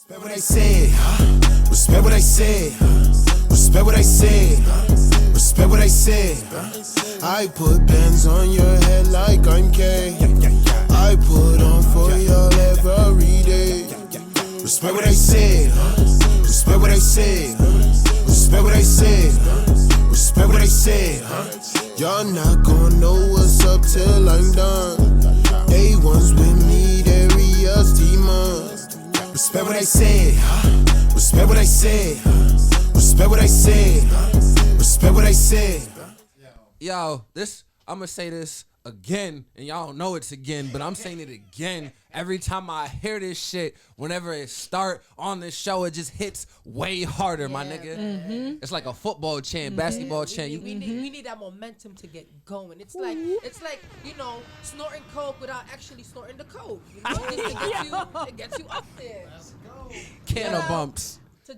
Respect what they said, respect what they said, respect what they said, respect what they said. I put bands on your head like I'm K. I put on for y'all every day. Respect what they said, respect what they said, respect what they said, respect what they said. Y'all not gonna know what's up till I'm done. A1's with me, Darius, T-Man. Respect what they said, respect what they said, respect what they said, respect what they said. Yo, I'ma say this again, and y'all don't know it's again, but I'm saying it again. Every time I hear this shit, whenever it start on this show, it just hits way harder, my nigga. Mm-hmm. It's like a football chant, basketball chant. We need that momentum to get going. It's like you know, snorting coke without actually snorting the coke. You know, it gets you up there. Let's go. Can of bumps. To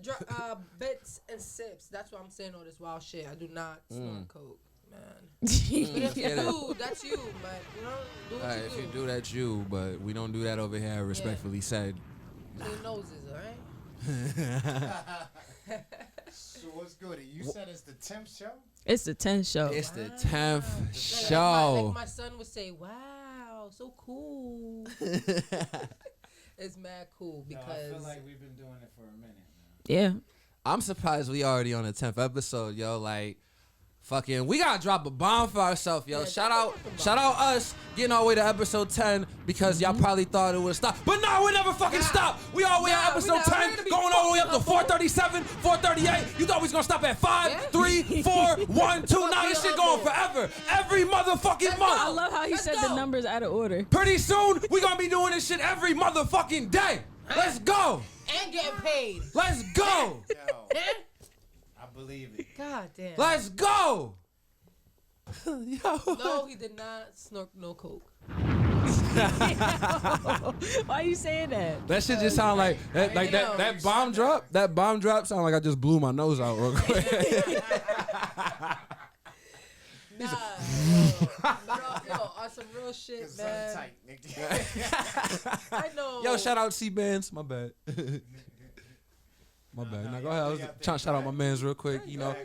bits and sips. That's why I'm saying all this wild shit. I do not snort coke. Man. But if you do, that's you, but you don't do what you do. If you do, that's you, but we don't do that over here, respectfully said. Clean noses, alright? So what's good? You said it's the 10th show? It's the 10th show. It's the 10th show. Like my son would say, wow, so cool. It's mad cool because... I feel like we've been doing it for a minute now. Yeah. I'm surprised we already on the 10th episode, yo. Like, fucking, we gotta drop a bomb for ourselves, yo. Yeah, shout out us getting our way to episode 10 because y'all probably thought it would stop. But no, we never fucking stop. We all the way at episode 10, going all the way up to 437, 438. You thought we was gonna stop at 5, 3, 4, 1, 2. Now this shit going forever. Every motherfucking month. I love how he said the numbers out of order. Pretty soon, we gonna be doing this shit every motherfucking day. Let's go. And getting paid. Let's go. Yo, I believe it. God damn. Let's go. Yo. No, he did not snort no coke. Why are you saying that? That shit just sound like that bomb drop. That bomb drop sound like I just blew my nose out real quick. Nah, yo, on some real shit, man. Tight, nigga. I know. Yo, shout out C-Bands. My bad. My bad. Now go ahead. I was trying to shout out my mans real quick, you know.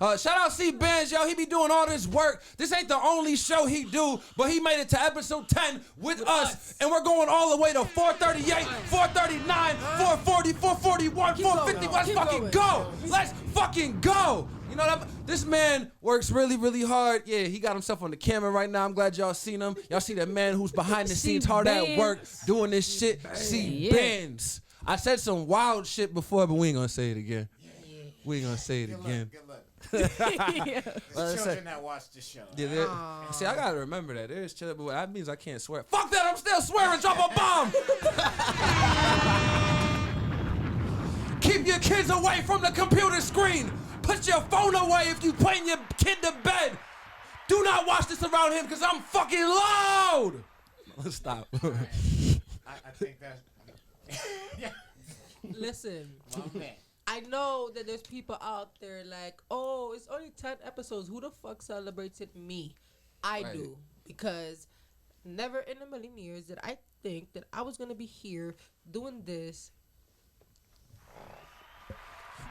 Shout out C-Bands, yo. He be doing all this work. This ain't the only show he do, but he made it to episode 10 with us. And we're going all the way to 438, 439, 440, 441, 450. Let's fucking go. Let's fucking go. You know, this man works really, really hard. Yeah, he got himself on the camera right now. I'm glad y'all seen him. Y'all see that man who's behind the scenes, hard at work, doing this shit. C-Bands. I said some wild shit before, but we ain't gonna say it again. We ain't gonna say it again. Good luck. Yeah. The children that watch the show. Yeah, see, I gotta remember that. There's children, but that means I can't swear. Fuck that, I'm still swearing. Drop a bomb. Keep your kids away from the computer screen. Put your phone away if you putting your kid to bed. Do not watch this around him because I'm fucking loud. Stop. I think that's... Listen, My man. I know that there's people out there like, oh, it's only 10 episodes. Who the fuck celebrated me? I do. Because never in a million years did I think that I was going to be here doing this.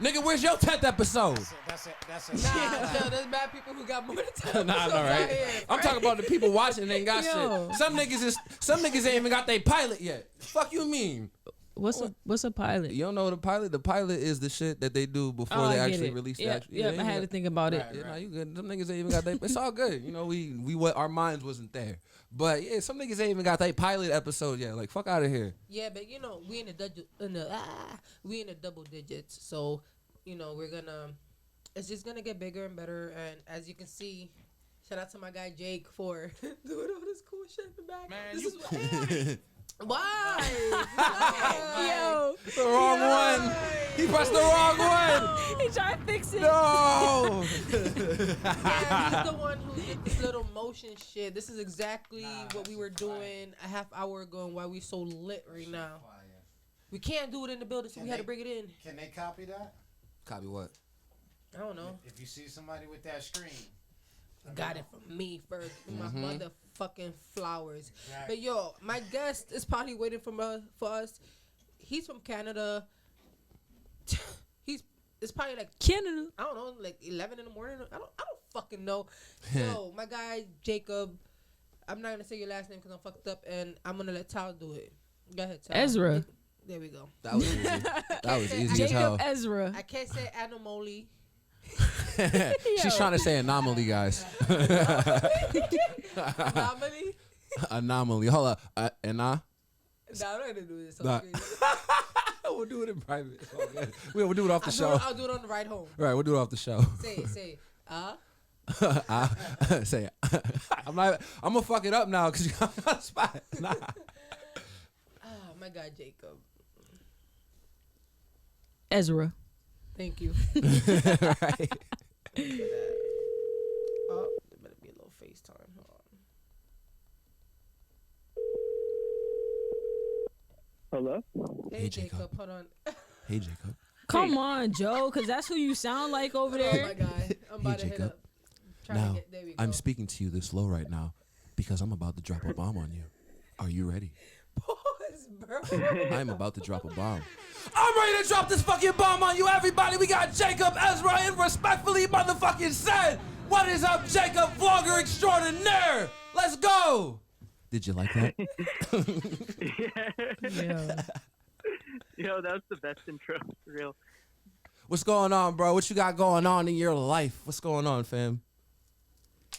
Nigga, where's your 10th episode? That's it. Nah, there's bad people who got more than 10 Nah, episodes no, right? out here. I'm talking about the people watching and ain't got Yo. shit. Some niggas ain't even got their pilot yet. Fuck you mean? What's a pilot? You don't know the pilot? The pilot is the shit that they do before they actually release the actual. Yeah, I had to think about it. Yeah, nah, you good. Some niggas ain't even got that. It's all good. You know, we what our minds wasn't there. But yeah, some niggas ain't even got that pilot episode yet. Like, fuck out of here. Yeah, but you know, we in the double digits. So, you know, it's just gonna get bigger and better. And as you can see, shout out to my guy Jake for doing all this cool shit in the back. Man, this you is why? Yo, The wrong one. He pressed the wrong one. he tried to fix it. No. Yeah, he's the one who did this little motion shit. This is exactly what we were doing a half hour ago and why we so lit right now. We can't do it in the building, so we had to bring it in. Can they copy that? Copy what? I don't know. If you see somebody with that screen. Got it from me first. My motherfucking flowers. Exactly. But yo, my guest is probably waiting for us. he's from Canada. It's probably like Canada. I don't know, like 11 in the morning. I don't fucking know. So my guy Jacob, I'm not gonna say your last name because I'm fucked up, and I'm gonna let Tal do it. Go ahead, Tal. Ezra. There we go. That was easy. That was easy as hell. Jacob Ezra. I can't say anomaly. She's trying to say anomaly, guys. Anomaly. Anomaly. Hold up. No, I'm not gonna do this. Nah. We'll do it in private. It's all good. We'll do it off the show. I'll do it on the ride home. Right, we'll do it off the show. Say it. Say it. I'm gonna fuck it up now because you got me on the spot. Nah. Oh my God, Jacob. Ezra. Thank you. Right. Oh, there better be a little FaceTime. Hold on. Hello? Hey, Hey, Jacob. Jacob. Hold on. Hey, Jacob. Come on, Joe, because that's who you sound like over Oh there. my God. I'm about to hit Jacob. up. Trying Now, to get, there we go. I'm speaking to you this low right now because I'm about to drop a bomb on you. Are you ready? Pause, bro. I'm about to drop a bomb. I'm ready to drop this fucking bomb on you, everybody. We got Jacob Erza and respectfully motherfucking said, what is up, Jacob, vlogger extraordinaire? Let's go. Did you like that? Yeah. Yo, that was the best intro, for real. What's going on, bro? What you got going on in your life? What's going on, fam?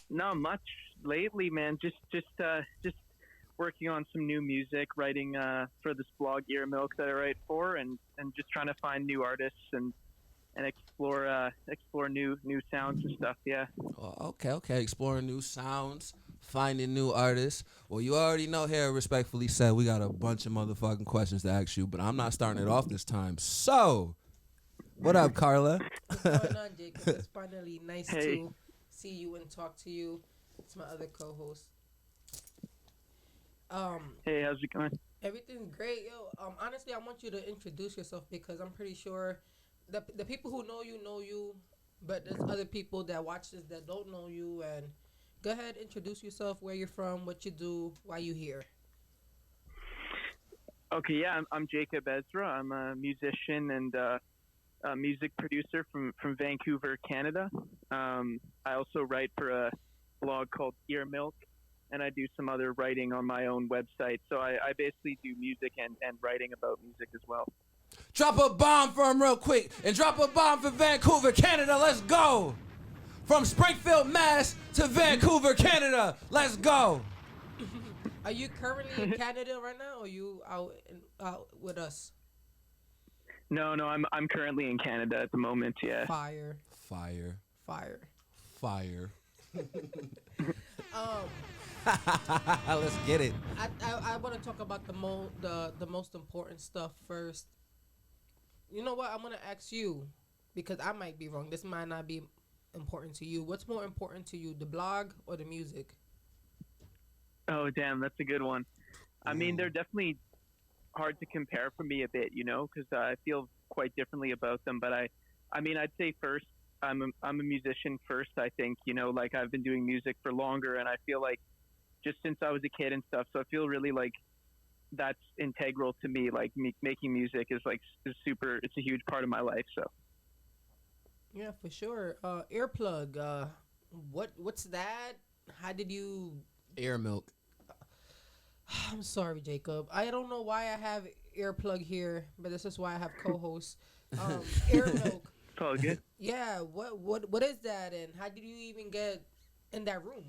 Not much lately, man. Just working on some new music, writing for this blog Ear Milk that I write for, and just trying to find new artists and explore new sounds and stuff. Yeah. Oh, okay. Exploring new sounds, finding new artists. Well, you already know here, respectfully said, we got a bunch of motherfucking questions to ask you, but I'm not starting it off this time. So, what up, Carla? What's going on, Jacob? It's finally nice Hey. to see you and talk to you. It's my other co-host. Hey, how's it going? Everything's great, yo. Honestly, I want you to introduce yourself because I'm pretty sure the people who know you, but there's other people that watch this that don't know you. And go ahead, introduce yourself, where you're from, what you do, why you here. Okay, yeah, I'm Jacob Erza. I'm a musician and a music producer from Vancouver, Canada. I also write for a blog called Ear Milk, and I do some other writing on my own website. So I basically do music and writing about music as well. Drop a bomb for him real quick, and drop a bomb for Vancouver, Canada. Let's go. From Springfield, Mass to Vancouver, Canada. Let's go. Are you currently in Canada right now, or are you out with us? No, I'm currently in Canada at the moment. Yeah. Fire. Let's get it. I want to talk about the most important stuff first. You know what? I'm gonna ask you because I might be wrong. This might not be important to you. What's more important to you, the blog or the music? Oh, damn, that's a good one. I mean, they're definitely hard to compare for me a bit, you know, because I feel quite differently about them. But I mean, I'd say first, I'm a musician first. I think, you know, like I've been doing music for longer, and I feel like just since I was a kid and stuff. So I feel really like that's integral to me. Like making music is super. It's a huge part of my life. So. Yeah, for sure. Earplug. What's that? How did you? Ear Milk. I'm sorry, Jacob. I don't know why I have Earplug here, but this is why I have co-hosts. Ear Milk. It's all good. Yeah. What is that, and how did you even get in that room?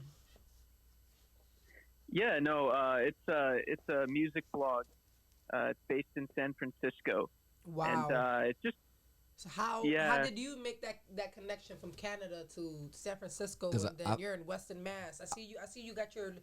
Yeah, no, it's a music blog. It's based in San Francisco. Wow. And it's just. So how did you make that connection from Canada to San Francisco, and then you're in Western Mass? I see you got your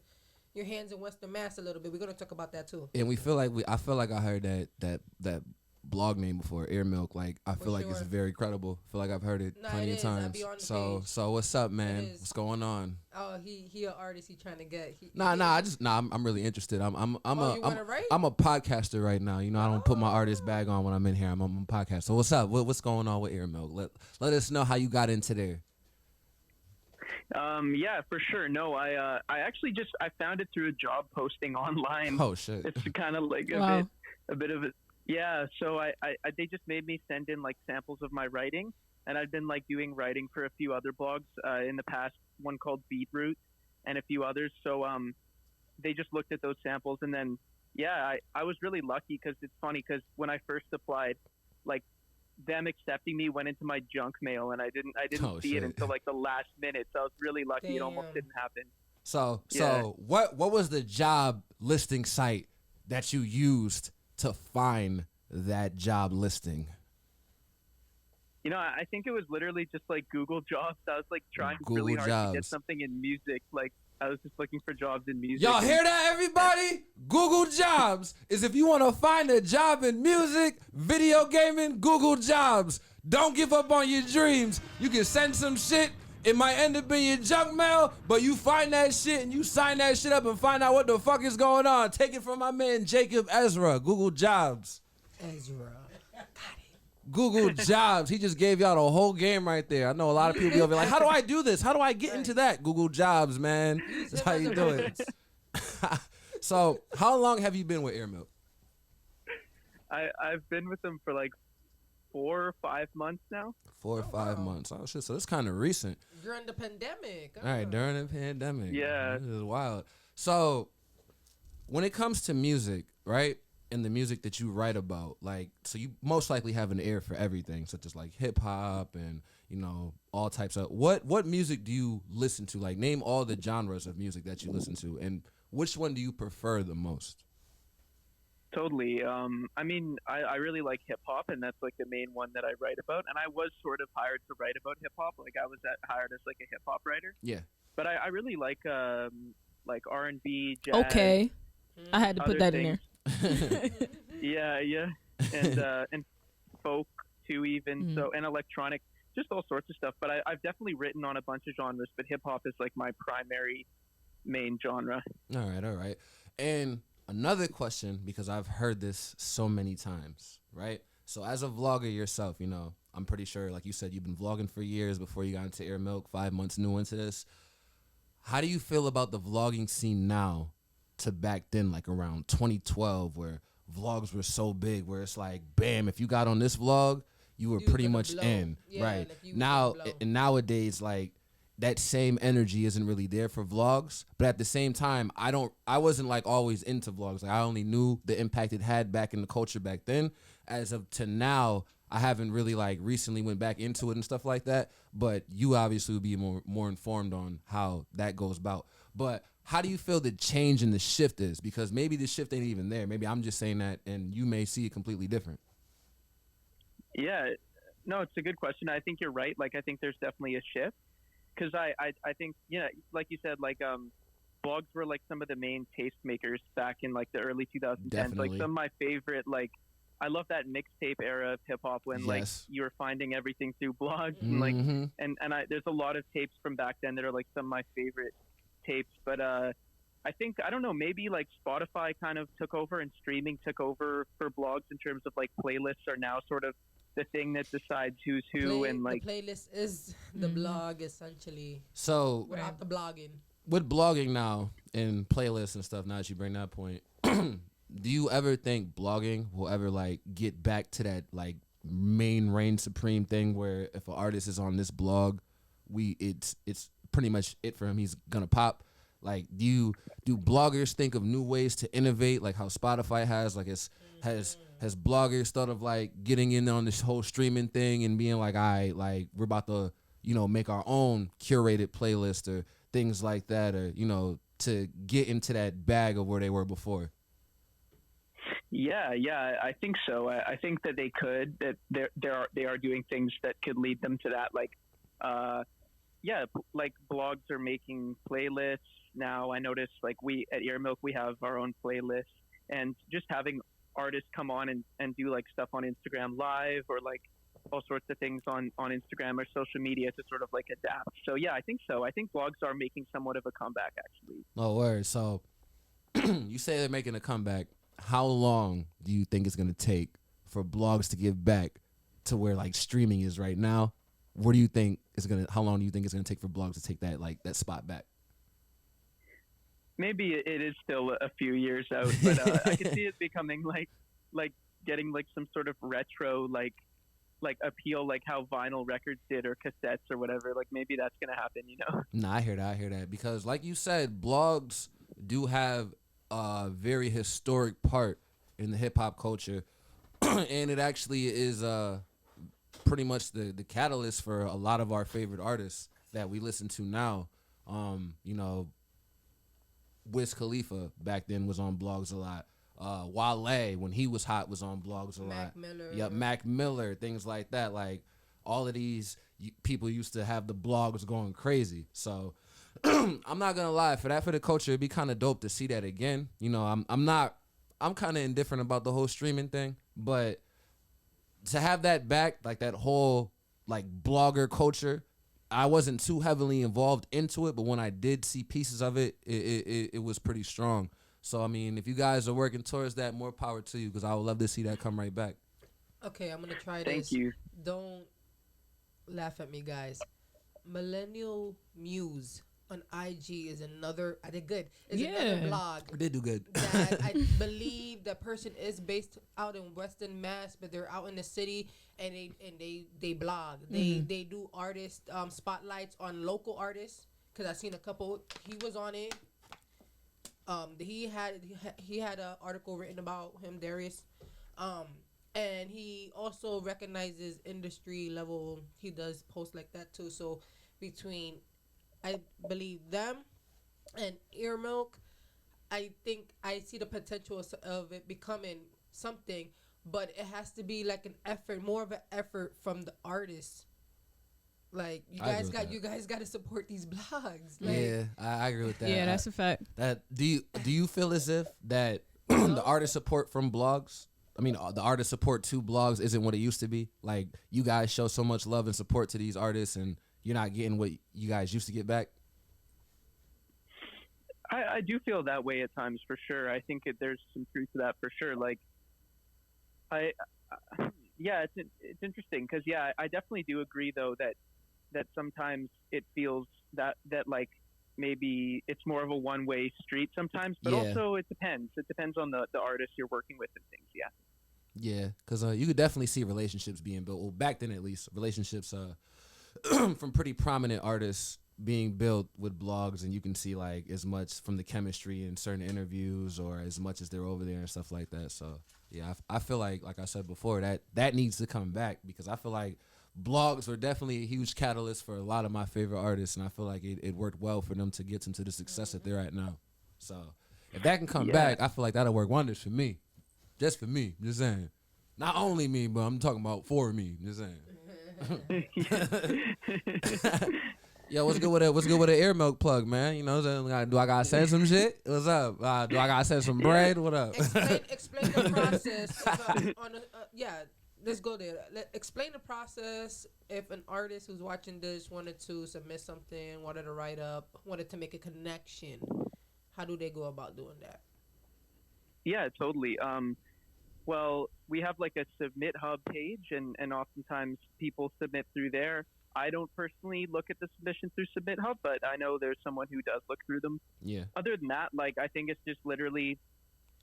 hands in Western Mass a little bit. We're gonna talk about that too. And I feel like I heard that blog name before, Ear Milk. Like I feel like it's very credible. I feel like I've heard it plenty of times. So what's up, man? What's going on? Oh, he an artist. He trying to get. I'm really interested. I'm you wanna write? I'm a podcaster right now. You know, I don't put my artist bag on when I'm in here. I'm a podcaster. So what's up? What's going on with Ear Milk? Let us know how you got into there. Yeah, for sure. No, I actually I found it through a job posting online. Oh shit. It's kind of like a bit of a Yeah, so they just made me send in like samples of my writing, and I've been like doing writing for a few other blogs in the past, one called Beatroot and a few others. So they just looked at those samples, and then yeah, I was really lucky because it's funny because when I first applied, like them accepting me went into my junk mail, and I didn't see it until like the last minute. So I was really lucky. Damn. It almost didn't happen. So what was the job listing site that you used to find that job listing? You know, I think it was literally just like Google Jobs. I was like trying Google really hard Jobs. to get something in music. Like I was just looking for jobs in music. Y'all hear that, everybody? Google Jobs is if you want to find a job in music, video gaming, Google Jobs. Don't give up on your dreams. You can send some shit. It might end up in your junk mail, but you find that shit and you sign that shit up and find out what the fuck is going on. Take it from my man Jacob Erza, Google Jobs. Ezra. Google Jobs. He just gave y'all the whole game right there. I know a lot of people be over like, how do I do this? How do I get into that? Google Jobs, man. That's how you do it. So, how long have you been with Air Milk? I've been with them for like 4 or 5 months now. 4 or 5 months. Oh shit. So it's kind of recent. During the pandemic. All right, during the pandemic. Yeah. This is wild. So, when it comes to music, right? And the music that you write about, like, so you most likely have an ear for everything, such as like hip hop and, you know, all types of what music do you listen to? Like, name all the genres of music that you listen to, and which one do you prefer the most? Totally. I mean, I really like hip hop, and that's like the main one that I write about. And I was sort of hired to write about hip hop. Like I was hired as like a hip hop writer. Yeah. But I really like R&B, jazz. Okay. I had to put other that in there. Yeah, and folk too, even so, and electronic, just all sorts of stuff. But I've definitely written on a bunch of genres, but hip hop is like my primary main genre. All right. And another question, because I've heard this so many times, right? So as a vlogger yourself, you know, I'm pretty sure, like you said, you've been vlogging for years before you got into Air Milk, 5 months new into this. How do you feel about the vlogging scene now to back then, like around 2012, where vlogs were so big, where it's like, bam, if you got on this vlog, you were pretty much in, right? Like Now, and nowadays, like, that same energy isn't really there for vlogs, but at the same time, I wasn't like always into vlogs. Like, I only knew the impact it had back in the culture back then. As of to now, I haven't really like recently went back into it and stuff like that, but you obviously would be more informed on how that goes about. But how do you feel the change and the shift is? Because maybe the shift ain't even there. Maybe I'm just saying that and you may see it completely different. Yeah, no, it's a good question. I think you're right. Like, I think there's definitely a shift. Because I think, yeah, like you said, like blogs were like some of the main tastemakers back in like the early 2010s. Definitely. Like some of my favorite, like, I love that mixtape era of hip hop when like you were finding everything through blogs and like and there's a lot of tapes from back then that are like some of my favorite tapes. But I think, I don't know, maybe like Spotify kind of took over and streaming took over for blogs in terms of like playlists are now sort of the thing that decides who's who. And like the playlist is the blog essentially. So Without the blogging. With blogging now and playlists and stuff, now that you bring that point, do you ever think blogging will ever like get back to that like main reign supreme thing where if an artist is on this blog, it's pretty much it for him, he's gonna pop? Like, do bloggers think of new ways to innovate, like how Spotify has? Like, has bloggers thought of like getting in on this whole streaming thing and being like, like we're about to, you know, make our own curated playlist or things like that, or, you know, to get into that bag of where they were before? Yeah, I think so. I think that they could, that they are doing things that could lead them to that. Like, like blogs are making playlists now. I noticed like we at Ear Milk, we have our own playlist, and just having artists come on and do like stuff on Instagram Live or like all sorts of things on Instagram or social media to sort of like adapt. So yeah, I think so. I think blogs are making somewhat of a comeback actually. Oh, word. So you say they're making a comeback. How long do you think it's going to take for blogs to give back to where like streaming is right now? What do you think how long do you think it's going to take for blogs to take that, like that spot back? Maybe it is still a few years out, but I can see it becoming like getting like some sort of retro like appeal, like how vinyl records did or cassettes or whatever. Like maybe that's gonna happen, you know? Nah, I hear that because, like you said, blogs do have a very historic part in the hip hop culture, and it actually is pretty much the catalyst for a lot of our favorite artists that we listen to now. You know, Wiz Khalifa back then was on blogs a lot. Wale, when he was hot, was on blogs a lot. Mac Miller. Yep, Mac Miller, things like that. Like, all of these people used to have the blogs going crazy. So, I'm not gonna lie, for the culture, it'd be kind of dope to see that again. You know, I'm kind of indifferent about the whole streaming thing, but to have that back, like that whole like blogger culture, I wasn't too heavily involved into it, but when I did see pieces of it, it was pretty strong. So, I mean, if you guys are working towards that, more power to you, because I would love to see that come right back. Okay, I'm going to try this. Thank you. Don't laugh at me, guys. Millennial Muse on IG is another, I did good. It's another blog. I did do good. That I believe that person is based out in Western Mass, but they're out in the city, and they blog. They do artist spotlights on local artists, because I've seen a couple. He was on it. He had an article written about him, Darius, and he also recognizes industry level. He does posts like that too. So between, I believe, them and Ear Milk, I think I see the potential of it becoming something, but it has to be like an effort, more of an effort from the artists. Like, you guys got to support these blogs. Like, Yeah, I agree with that. Yeah, that's a fact. That do you feel as if that the artist support from blogs, I mean, the artist support to blogs isn't what it used to be? Like, you guys show so much love and support to these artists, and you're not getting what you guys used to get back? I do feel that way at times, for sure. I think there's some truth to that, for sure. Like, yeah, it's interesting, because, yeah, I definitely do agree, though, that sometimes it feels that like maybe it's more of a one-way street sometimes, but also it depends on the artist you're working with and things. Yeah, because you could definitely see relationships being built, well, back then at least, relationships from pretty prominent artists being built with blogs, and you can see like as much from the chemistry in certain interviews, or as much as they're over there and stuff like that. So yeah, I feel like I said before, that needs to come back, because I feel like blogs were definitely a huge catalyst for a lot of my favorite artists, and I feel like it worked well for them to get them to the success that they're at now. So if that can come back, I feel like that'll work wonders for me. Just for me, just saying. Not only me, but I'm talking about for me, just saying. Yo, what's good with an Air Milk plug, man? You know, do I gotta send some shit? What's up? Do I gotta send some bread? What up? Explain the process. Let's go there. Explain the process if an artist who's watching this wanted to submit something, wanted to write up, wanted to make a connection. How do they go about doing that? Yeah, totally. Well, we have like a Submit Hub page, and oftentimes people submit through there. I don't personally look at the submission through Submit Hub, but I know there's someone who does look through them. Yeah. Other than that, like, I think it's just literally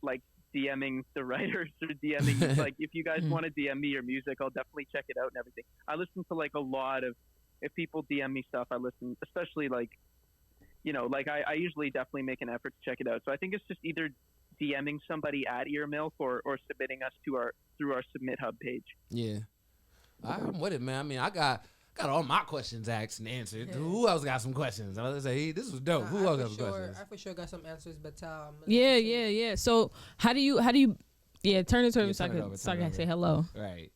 like DMing the writers, or DMing, like, if you guys want to DM me your music, I'll definitely check it out and everything. I listen to like a lot of, if people DM me stuff, I listen, especially like, you know, like I usually definitely make an effort to check it out. So I think it's just either DMing somebody at Earmilk or submitting us through our Submit Hub page. Yeah, I'm with it, man. I mean, I got all my questions asked and answered. Yeah. Who else got some questions? I was say, hey, this was dope. Who else got some questions? I for sure got some answers, but yeah. So how do you turn it to me so I can say hello. Right.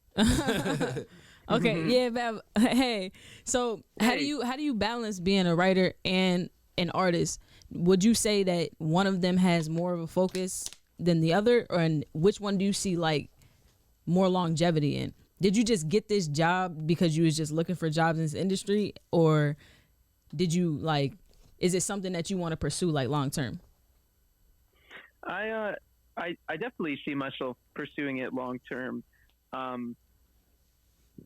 Okay. Yeah, but hey. So how do you balance being a writer and an artist? Would you say that one of them has more of a focus than the other, or which one do you see like more longevity in? Did you just get this job because you was just looking for jobs in this industry, or did you like, is it something that you want to pursue like long term? I definitely see myself pursuing it long term.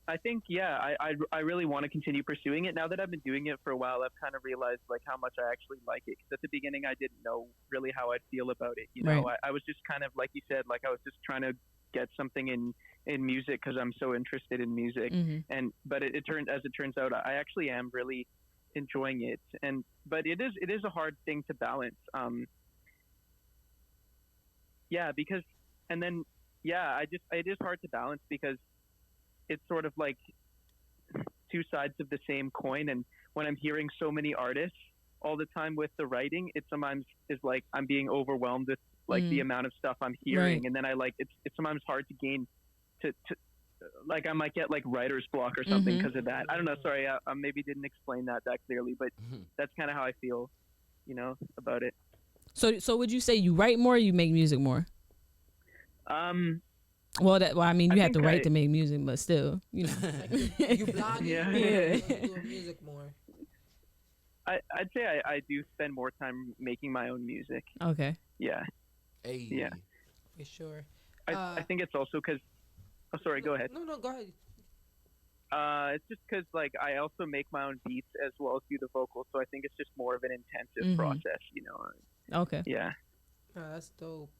I think, I really want to continue pursuing it. Now that I've been doing it for a while, I've kind of realized like how much I actually like it. Because at the beginning, I didn't know really how I'd feel about it. You know, right. I was just kind of, like you said, like I was just trying to get something in music because I'm so interested in music. But it turns out, I actually am really enjoying it. But it is a hard thing to balance. Because it is hard to balance because it's sort of like two sides of the same coin. And when I'm hearing so many artists all the time with the writing, it sometimes is like I'm being overwhelmed with like the amount of stuff I'm hearing. Right. And then it's sometimes hard to gain to like I might get like writer's block or something because of that. I don't know. Sorry, I maybe didn't explain that clearly, but that's kind of how I feel, about it. So would you say you write more or you make music more? Well, I mean, you have to write to make music, but still, you blog, doing music more. I'd say I do spend more time making my own music. Okay. Yeah. Hey. Yeah. For sure. I think it's also because. Oh, sorry. Go ahead. No, go ahead. It's just because like I also make my own beats as well as do the vocals, so I think it's just more of an intensive process, Okay. Yeah. That's dope.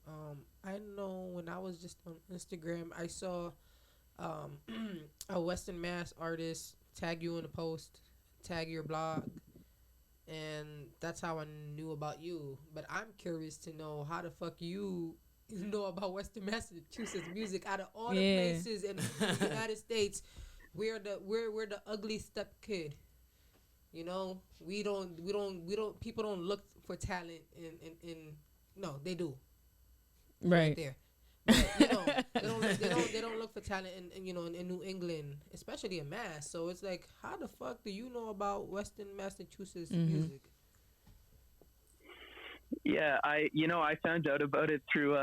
I know when I was just on Instagram, I saw a Western Mass artist tag you in a post, tag your blog, and that's how I knew about you. But I'm curious to know how the fuck you know about Western Massachusetts music. Out of all the places in the United States, we're the ugly step kid. We don't people don't look for talent in no, they do. Right there. But, they don't look for talent in New England, especially in Mass. So it's like, how the fuck do you know about Western Massachusetts music? Yeah, I found out about it through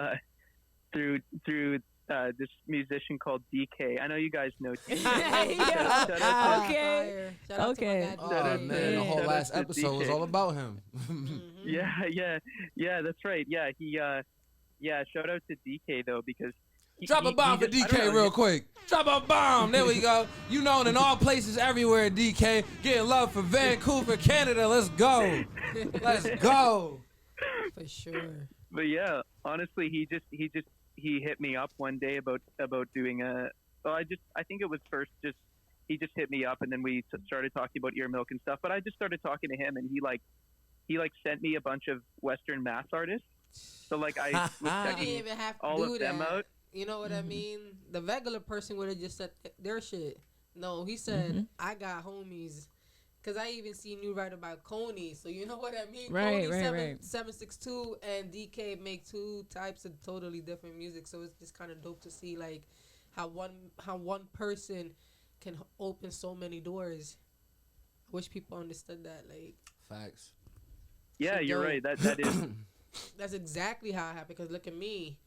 this musician called DK. I know you guys know DK. Okay. Oh man, the whole last episode was all about him. Yeah, that's right. Yeah, he shout out to DK though because drop a bomb for DK real quick. Drop a bomb. There we go. You known in all places everywhere, DK. Getting love for Vancouver, Canada. Let's go. Let's go. For sure. But yeah, honestly, he hit me up one day about doing I think it was first just he just hit me up and then we started talking about ear milk and stuff. But I just started talking to him and he sent me a bunch of Western Mass artists. So like I was checking didn't even have to all do of them that. out. You know what I mean? The regular person would have just said their shit. No, he said I got homies. Cause I even seen you write about Coney, so you know what I mean. Right, Coney 762 and DK make two types of totally different music, so it's just kind of dope to see like how one person can open so many doors. I wish people understood that. Like facts. Yeah, so you're right. That is. That's exactly how it happened. Cause look at me,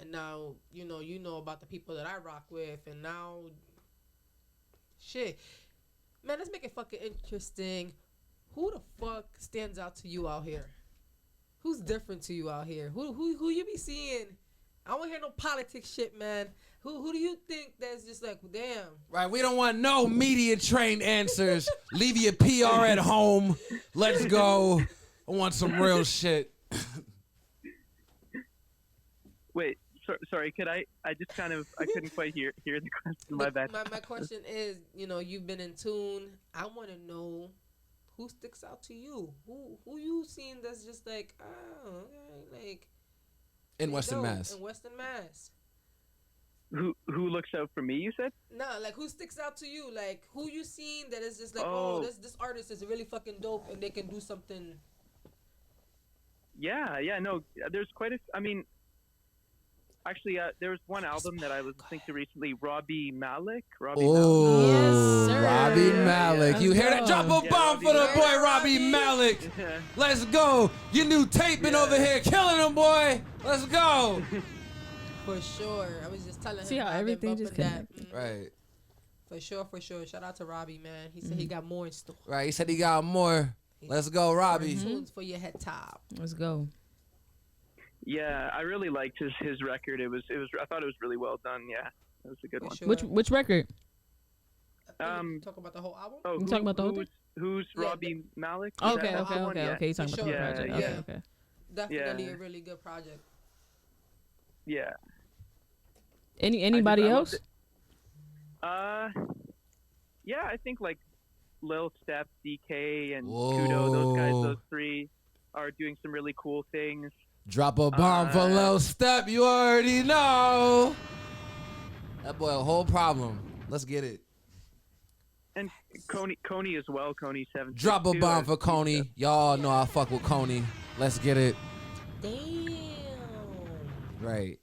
and now you know about the people that I rock with, and now shit. Man, let's make it fucking interesting. Who the fuck stands out to you out here? Who's different to you out here? Who you be seeing? I don't want to hear no politics shit, man. Who do you think that's just like, damn? Right, we don't want no media trained answers. Leave your PR at home. Let's go. I want some real shit. Wait. Sorry, could I just kind of I couldn't quite hear the question. My bad. My question is, you've been in tune. I want to know who sticks out to you. Who you seen that's just like, oh, okay, like in Western Mass. In Western Mass. Who looks out for me? You said? No, like who sticks out to you? Like who you seen that is just like, oh, this artist is really fucking dope and they can do something. Yeah, no, there's quite a. I mean. Actually, there was one album that I was listening to recently, Robbie Malek. Oh, yes, sir. Robbie Malek. You hear that? Drop a bomb for the boy, Robbie Malek. Yeah. Let's go. Your new taping over here, killing him, boy. Let's go. For sure. I was just telling him. See how everything just connected. Right. For sure. Shout out to Robbie, man. He said he got more in store. Right. He said he got more. Let's go, Robbie. Tunes for your head top. Let's go. Yeah, I really liked his record. It was. I thought it was really well done. Yeah, it was a good one. Sure. Which record? Talk about the whole album. Oh, You talking about the whole thing? Who's Robbie Malek? Okay. Yeah. You talking about the whole project? Yeah. Okay. Definitely a really good project. Yeah. Anybody else? Yeah, I think like Lil Step, DK, and Kudo, those guys, those three are doing some really cool things. Drop a bomb for Lil Step, you already know. That boy a whole problem. Let's get it. And Coney as well, Coney 7. Drop a bomb for Coney. Y'all know I fuck with Coney. Let's get it. Damn. Right.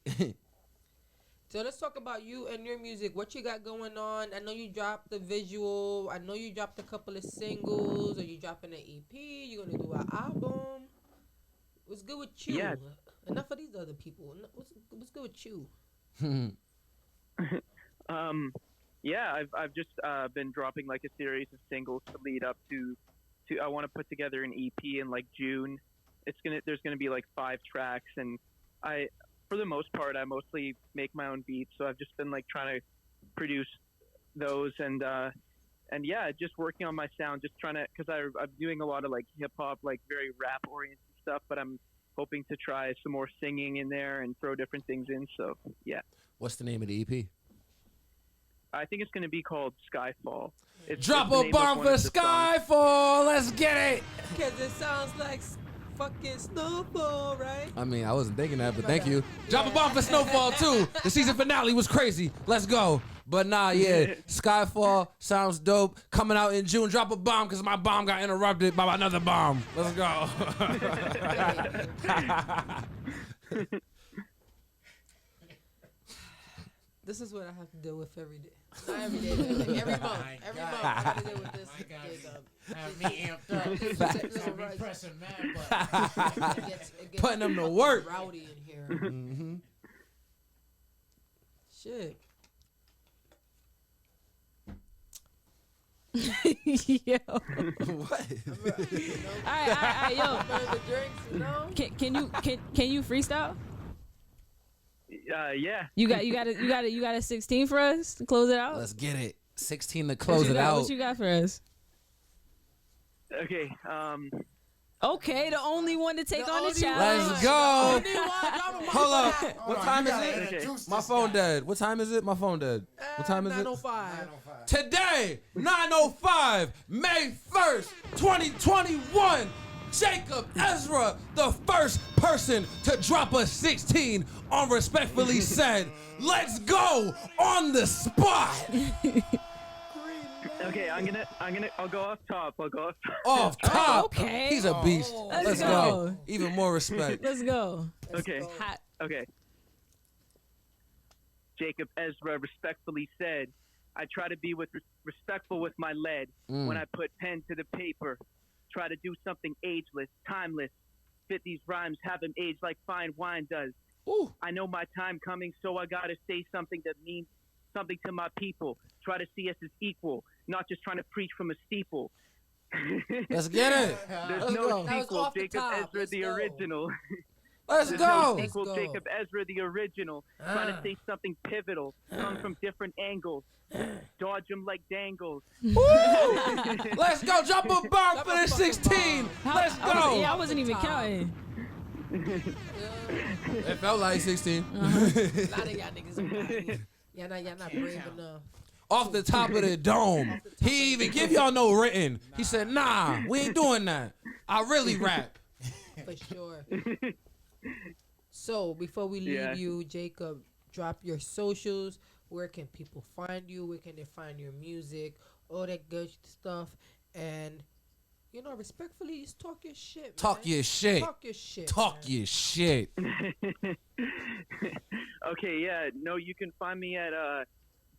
So let's talk about you and your music. What you got going on? I know you dropped the visual. I know you dropped a couple of singles. Are you dropping an EP? You're going to do an album? What's good with you? Yeah. Enough of these other people. What's good with you? Yeah, I've just been dropping like a series of singles to lead up to I want to put together an EP in like June. There's gonna be like 5 tracks, and for the most part I mostly make my own beats, so I've just been like trying to produce those and yeah, just working on my sound, just trying to, because I'm doing a lot of like hip hop, like very rap oriented stuff, but I'm hoping to try some more singing in there and throw different things in. So yeah. What's the name of the EP? I think it's going to be called Skyfall. Drop a bomb for Skyfall. Let's get it. Because it sounds like fucking Snowfall, right? I mean, I wasn't thinking that, but thank you. Drop a bomb for Snowfall, too. The season finale was crazy. Let's go. But nah, yeah, Skyfall sounds dope. Coming out in June. Drop a bomb because my bomb got interrupted by another bomb. Let's go. This is what I have to deal with every day. Not every day, but like every month. Every month I got to deal with this. Have me amped up. So be pressing mad buttons. It gets Putting them to work. Rowdy in here. Mm-hmm. Shit. Yo. What? All right, yo. The drinks, you know? Can you freestyle? Yeah. You got a 16 for us to close it out? Let's get it. 16 to close it out. What you got for us? Okay. Okay, the only one to take on the challenge. Let's go. Hold up. What time is Okay. it? My phone dead. What time is it? My phone dead. What time is it? 9:05. Today, 9:05, May 1st, 2021. Jacob Erza, the first person to drop a 16 on Respectfully Said. Let's go on the spot. Okay, I'll go off top. Off top. Okay. He's a beast. Let's go. go. Even more respect. Let's go. Okay. Hot. Okay. Jacob Erza respectfully said, I try to be respectful with my lead when I put pen to the paper. Try to do something ageless, timeless. Fit these rhymes, have them age like fine wine does. Ooh. I know my time coming, so I gotta say something that means something to my people. Try to see us as equal, not just trying to preach from a steeple. Let's get it. There's Let's no go. That was sequel. off the Jacob top. Erza, Let's the go. original. Let's There's go. no sequel. Let's go. Jacob Erza, the original. Trying to say something pivotal. Come from different angles. Dodge them like dangles. Let's go. Drop a bomb for the 16. Let's go. Yeah, I wasn't even counting. It felt like 16. A lot of y'all niggas y'all not brave enough. Off the top of the dome. He even give y'all no written. He said, nah, we ain't doing that. I really rap. For sure. So before we leave you, Jacob, drop your socials. Where can people find you? Where can they find your music? All that good stuff. And, respectfully, just talk your shit, man. Talk your shit. Talk your shit. Talk man. your shit. Okay, yeah. No, you can find me at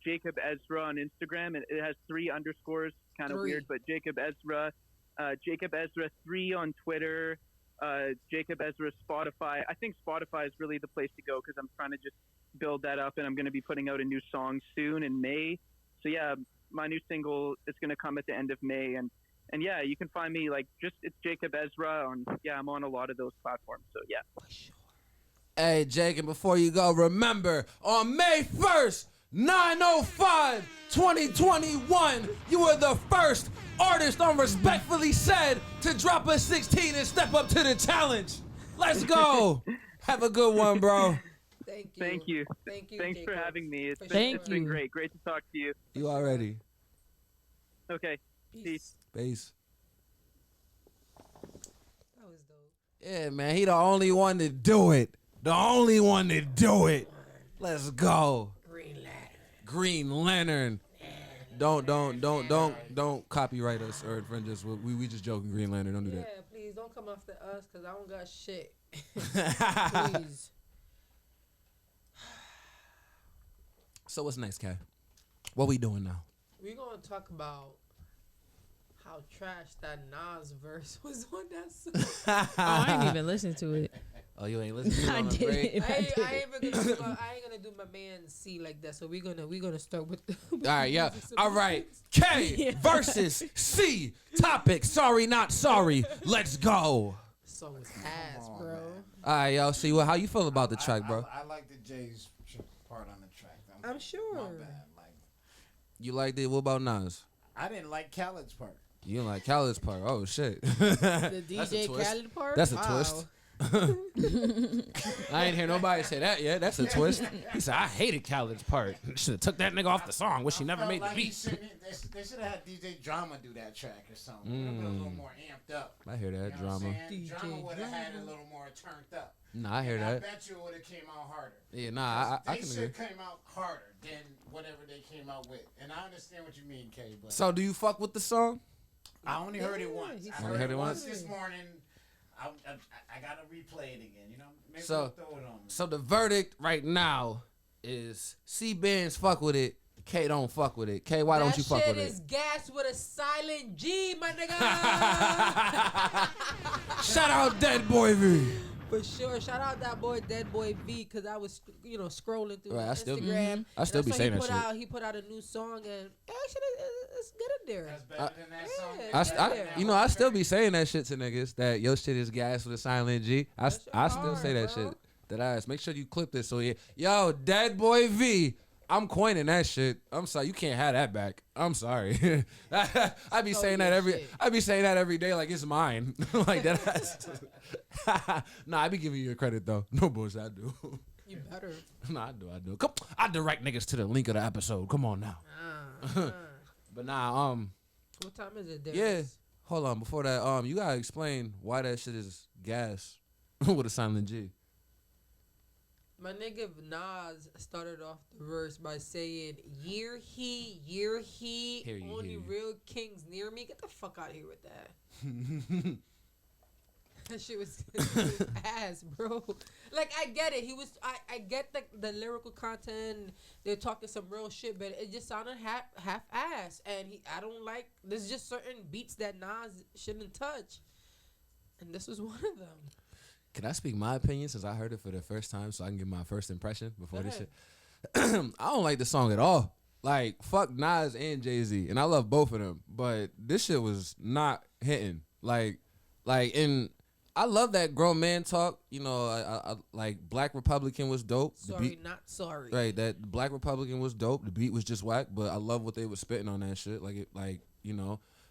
Jacob Erza on Instagram. It has 3 underscores. Kind of 3. weird, but Jacob Erza. Jacob Erza 3 on Twitter. Jacob Erza Spotify. I think Spotify is really the place to go because I'm trying to just build that up, and I'm going to be putting out a new song soon in May. So yeah, my new single is going to come at the end of May, and yeah, you can find me it's Jacob Erza on. Yeah, I'm on a lot of those platforms. So yeah. Hey, Jake, and before you go, remember, on May 1st, 9/05, 2021, you were the first artist on Respectfully Said to drop a 16 and step up to the challenge. Let's go. Have a good one, bro. Thank you. Thank you. Thank you. Thanks Jacob. for having me. It's Thank been you. great. Great to talk to you. You already. Okay. Peace. Peace. That was dope. Yeah, man, he the only one to do it. The only one to do it. Let's go. Green Lantern. Don't copyright us or infringe us. We just joking. Green Lantern. Don't do Yeah, that. please don't come after us because I don't got shit. Please. So what's next, Kat? What we doing now? We're going to talk about how trash that Nas verse was on that song. Oh, I ain't even listened to it. Oh, you ain't listening to it I on the break? didn't. I ain't gonna do my man C like that. So we're gonna start with. All right, yeah. All right. K versus C. Topic. Sorry, not sorry. Let's go. Song was ass, on, bro. man. All right, y'all. See what? How you feel about the track, bro? I like the Jay's part on the track. I'm sure. My bad. Like, You liked it? What about Nas? I didn't like Khaled's part. You didn't like Khaled's part? Oh shit. The That's a DJ twist. Khaled part. That's a Wow. twist. I ain't hear nobody say that yet. That's a twist. He said, I hated Khaled's part. Should have took that nigga off the song. Wish he never Felt made the like beat. They should have had DJ Drama do that track or something. It would have been a little more amped up. I hear that You know what I'm drama. saying? DJ Drama would have had it a Drama. little more turned up. Nah, I hear And that. I bet you it would have came out harder. Yeah, nah, I They can should agree. came out harder than whatever they came out with. And I understand what you mean, Kay, but So do you fuck with the song? I only heard it Yeah, once. he I only heard it once once? this morning. I gotta replay it again. You know, maybe So- we'll throw it on me. So the verdict right now is C Benz fuck with it, K don't fuck with it. K, why don't you fuck with That shit it? is gas with a silent G, my nigga. Shout out Dead Boy V. For sure. Shout out that boy, Dead Boy V, because I was, scrolling through Right, I still- Instagram. I still and be saw saying he that put shit. Out, he put out a new song, and actually, it's good in there. That's better than that song. yeah, I, it's I, good. you know, I still be saying that shit to niggas that your shit is gas with a silent G. I shit still say hard, that bro. shit. That ass. Make sure you clip this. So yeah, yo, Dead Boy V. I'm coining that shit. I'm sorry, you can't have that back. I'm sorry. I be Stole saying that your every. shit. I be saying that every day like it's mine. Like that. Ass. Nah, I be giving you your credit though. No bullshit, I do. You better. Nah, I do. Come, I direct niggas to the link of the episode. Come on now. But nah, What time is it, Darius? yeah. Hold on, before that, you gotta explain why that shit is gas with a silent G. My nigga Nas started off the verse by saying, year he, Hear you, only hear you. real kings near me. Get the fuck out of here with that. That shit was ass, bro. Like, I get it. I get the lyrical content. They're talking some real shit, but it just sounded half-ass. And I don't like, there's just certain beats that Nas shouldn't touch. And this was one of them. Can I speak my opinion since I heard it for the first time so I can give my first impression before Go this ahead. shit? I don't like the song at all. Like, fuck Nas and Jay-Z. And I love both of them. But this shit was not hitting. Like, and I love that grown man talk. You know, I like Black Republican was dope. The Sorry, beat, not sorry. right, that Black Republican was dope. The beat was just whack, but I love what they were spitting on that shit.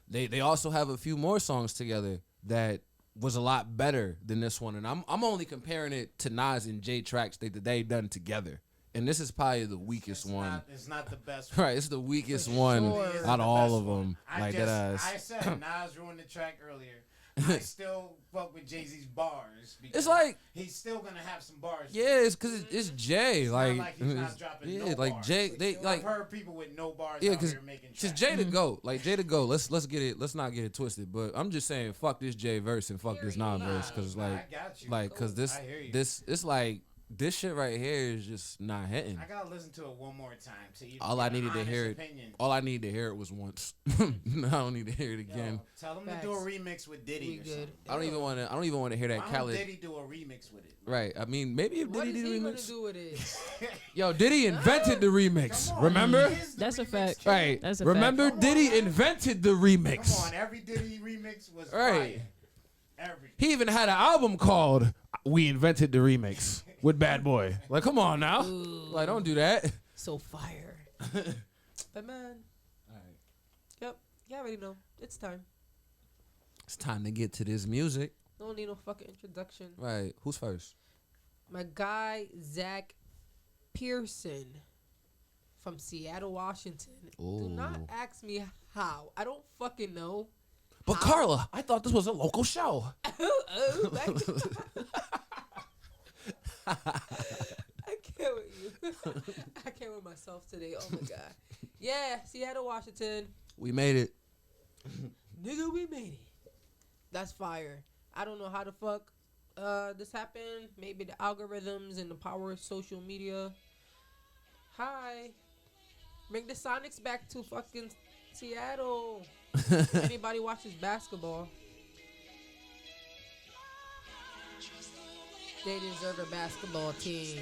They also have a few more songs together that was a lot better than this one, and I'm only comparing it to Nas and Jay tracks that they done together, and this is probably the weakest one. It's not the best. Right, it's the weakest For one sure. It isn't out the of all best of them. one. Like that ass. I said Nas ruined the track earlier. I still fuck with Jay-Z's bars. Because It's like, he's still gonna have some bars. yeah, it's because it's Jay. It's like, not like he's not dropping yeah, no like bars. Jay. They I've like, heard people with no bars yeah, out here making Cause tracks. Jay to go, like Jay to go. Let's get it. Let's not get it twisted. But I'm just saying, fuck this Jay verse and fuck this Nas verse, cause Nah, like, I got you. cause this, I hear you. it's like this shit right here is just not hitting. I gotta listen to it one more time to even All I get an needed to hear honest it. opinion. All I needed to hear it was once. I don't need to hear it again. Yo, tell him to do a remix with Diddy We or good. something. I don't even want to hear that Why don't Khaled. Diddy do a remix with it? Right. I mean, maybe if What Diddy is did he gonna remix. do with it? Yo, Diddy invented the remix. Come on, Remember? he is the That's a remix fact. king. Right. That's a Remember, fact. Diddy Come on, man. invented the Come remix. on, every Diddy remix was Right. fire. Every. He even had an album called "We Invented the Remix" with Bad Boy. Like, come on now. Ooh, Like, don't do that. so fire. But man, yep, you already know. It's time. It's time to get to this music. Don't need no fucking introduction. Right. Who's first? My guy Zack Pearson from Seattle, Washington. Ooh. Do not ask me how. I don't fucking know. But how. Carla, I thought this was a local show. I can't with you. I can't with myself today. Oh my god. Yeah, Seattle, Washington. We made it. Nigga, we made it. That's fire. I don't know how the fuck this happened. Maybe the algorithms and the power of social media. Hi. Bring the Sonics back to fucking Seattle. Anybody watches basketball? They deserve a basketball team.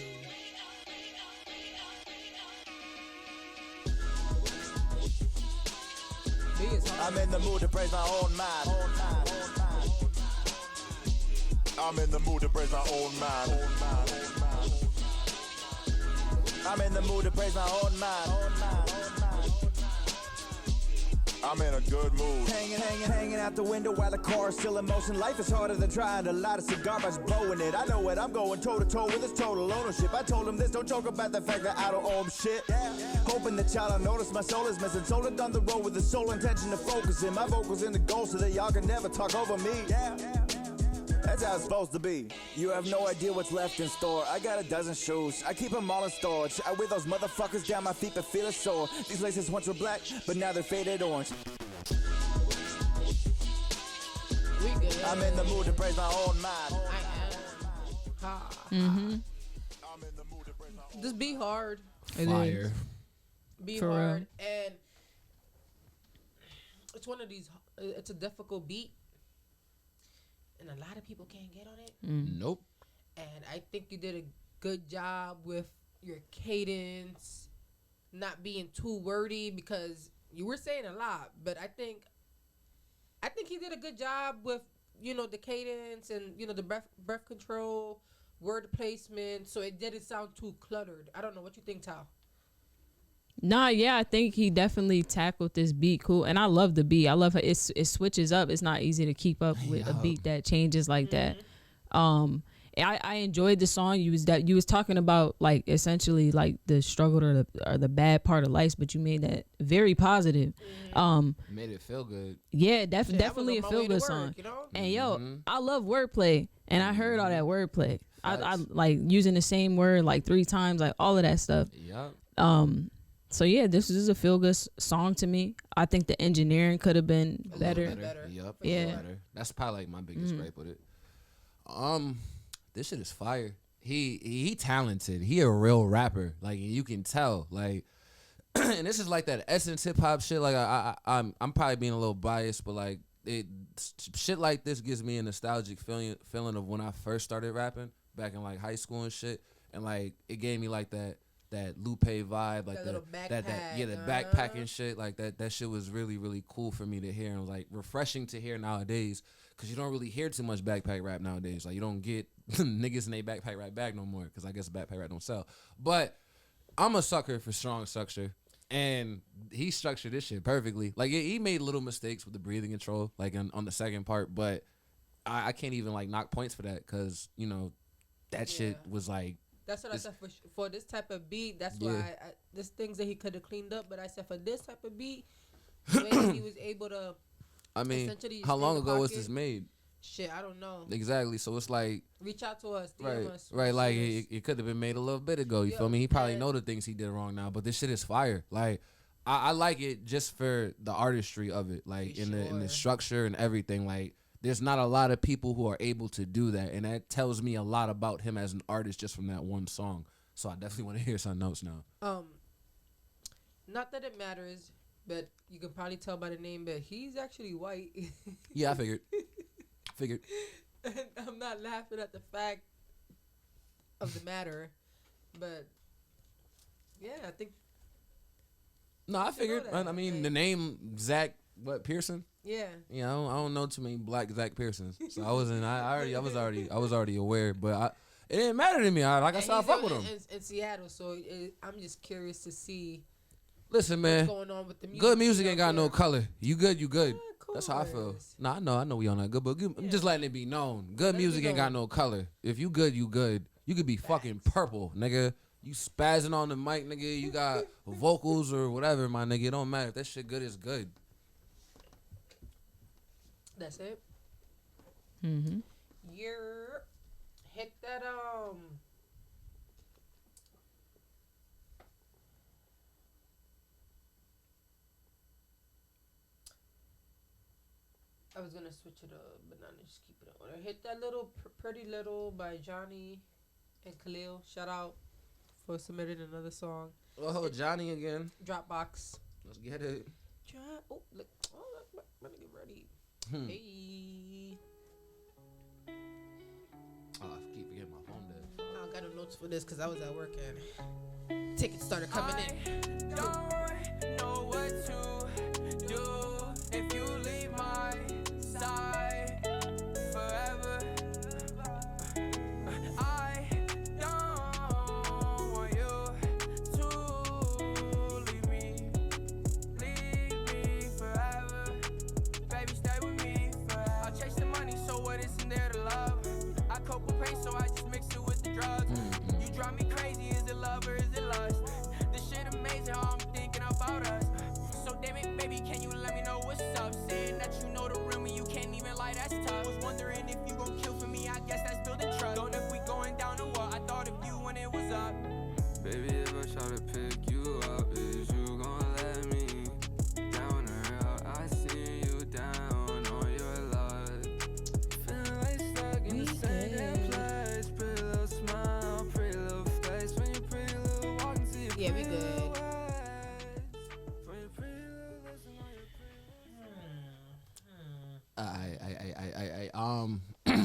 I'm in the mood to praise my own mind. I'm in the mood to praise my own mind. I'm in the mood to praise my own mind. I'm in a good mood. Hanging out the window while the car is still in motion. Life is harder than trying to light a cigar by just blowing it. I know it, I'm going toe to toe with this total ownership. I told him this, don't joke about the fact that I don't own shit. Hoping that y'all don't notice my soul is missing. Sold down the road with the sole intention to focus in. My vocals in the goal so that y'all can never talk over me. That's how it's supposed to be. You have no idea what's left in store. I got a dozen shoes, I keep them all in storage. I wear those motherfuckers down my feet but feel it sore. These laces once were black, but now they're faded orange. We good. I'm in the mood to praise my own mind. Just be hard. Fire. Be For hard. And it's one of these, it's a difficult beat. And a lot of people can't get on it. Nope. And I think you did a good job with your cadence, not being too wordy, because you were saying a lot, but I think he did a good job with, you know, the cadence and, you know, the breath control, word placement, so it didn't sound too cluttered. I don't know what you think, Tal. Nah, yeah, I think he definitely tackled this beat cool, and I love the beat. I love how it switches up. It's not easy to keep up with a beat that changes like that. I enjoyed the song. You was talking about like essentially like the struggle or the bad part of life, but you made that very positive. Made it feel good. Yeah, definitely a feel good song. You know? And yo, I love wordplay, and I heard all that wordplay. I like using the same word like 3 times, like all of that stuff. Yep. So yeah, this is a feel good song to me. I think the engineering could have been better. Yep. Yeah. Better. That's probably like my biggest gripe with it. This shit is fire. He talented. He a real rapper. Like you can tell. Like, and this is like that Essence hip hop shit. Like I'm probably being a little biased, but like shit like this gives me a nostalgic feeling of when I first started rapping back in like high school and shit. And like it gave me like that Lupe vibe, like the backpacking shit, like that shit was really, really cool for me to hear and like refreshing to hear nowadays, because you don't really hear too much backpack rap nowadays. Like you don't get niggas in they backpack rap bag no more, because I guess backpack rap don't sell. But I'm a sucker for strong structure, and he structured this shit perfectly. Like he made little mistakes with the breathing control, like on the second part, but I can't even like knock points for that, because you know that shit was like. That's what I said for this type of beat. That's why there's things that he could have cleaned up. But I said for this type of beat, the way he was able to. I mean, how long ago was this made? Shit, I don't know. Exactly. So it's like reach out to us, right, DM us. right. Like it could have been made a little bit ago. You feel me? He probably know the things he did wrong now, but this shit is fire. Like I like it just for the artistry of it, like in the structure and everything. Like. There's not a lot of people who are able to do that, and that tells me a lot about him as an artist just from that one song. So I definitely want to hear some notes now. Not that it matters, but you can probably tell by the name, but he's actually white. Yeah, I figured. And I'm not laughing at the fact of the matter, but yeah, I think. No, I figured. I mean, the name Zack, Pearson. Yeah. You know, I don't know too many black Zack Pearsons, so I wasn't. I was already aware, but it didn't matter to me. Like I said, I fuck with him. In Seattle, so I'm just curious to see. Listen, man. What's going on with the music? Good music ain't got no color. You good? You good? Yeah, that's how I feel. Nah, I know we on that good, but I'm just letting it be known. Good music ain't got no color. If you good, you good. You could be fucking purple, nigga. You spazzing on the mic, nigga. You got vocals or whatever, my nigga. It don't matter. If that shit good, it's good. That's it. Mm-hmm. You're hit that I was gonna switch it up, but not just keep it on. I hit that little Pretty Little by Jhani and Khalil. Shout out for submitting another song. Oh, Jhani again. Dropbox. Let's get it. Oh, look. Oh, let me get ready. Hey. Oh, I keep forgetting my phone dead. I don't got no notes for this because I was at work and tickets started coming in. Don't know what to do if you leave my side forever. I don't want you to leave me forever. Baby, stay with me forever. I'll chase the money, so what isn't there to love? I cope with pain, so I just mix it with the drugs. You drive me crazy, is it love or is it lust? This shit amazing, how I'm thinking about us. So damn it, baby, can you let me know what's up? Saying that you know the real me, you can't even lie, that's tough. Was wondering if you gon' kill for me, I guess that's building trust. Don't know if we going down or what, I thought of you when it was up. Baby, if I try to pick you up, is you gon' let me down or out? I see you down on your luck. Feeling like stuck in the same damn place. Pretty little smile, pretty little face. When you pretty little walk into your Yeah, we good.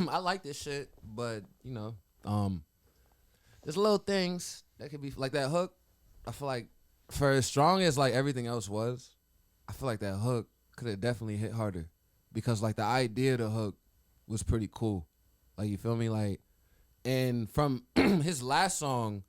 I like this shit, but you know, there's little things that could be like that hook. I feel like for as strong as like everything else was, I feel like that hook could have definitely hit harder because like the idea of the hook was pretty cool. Like you feel me? Like, and from his last song,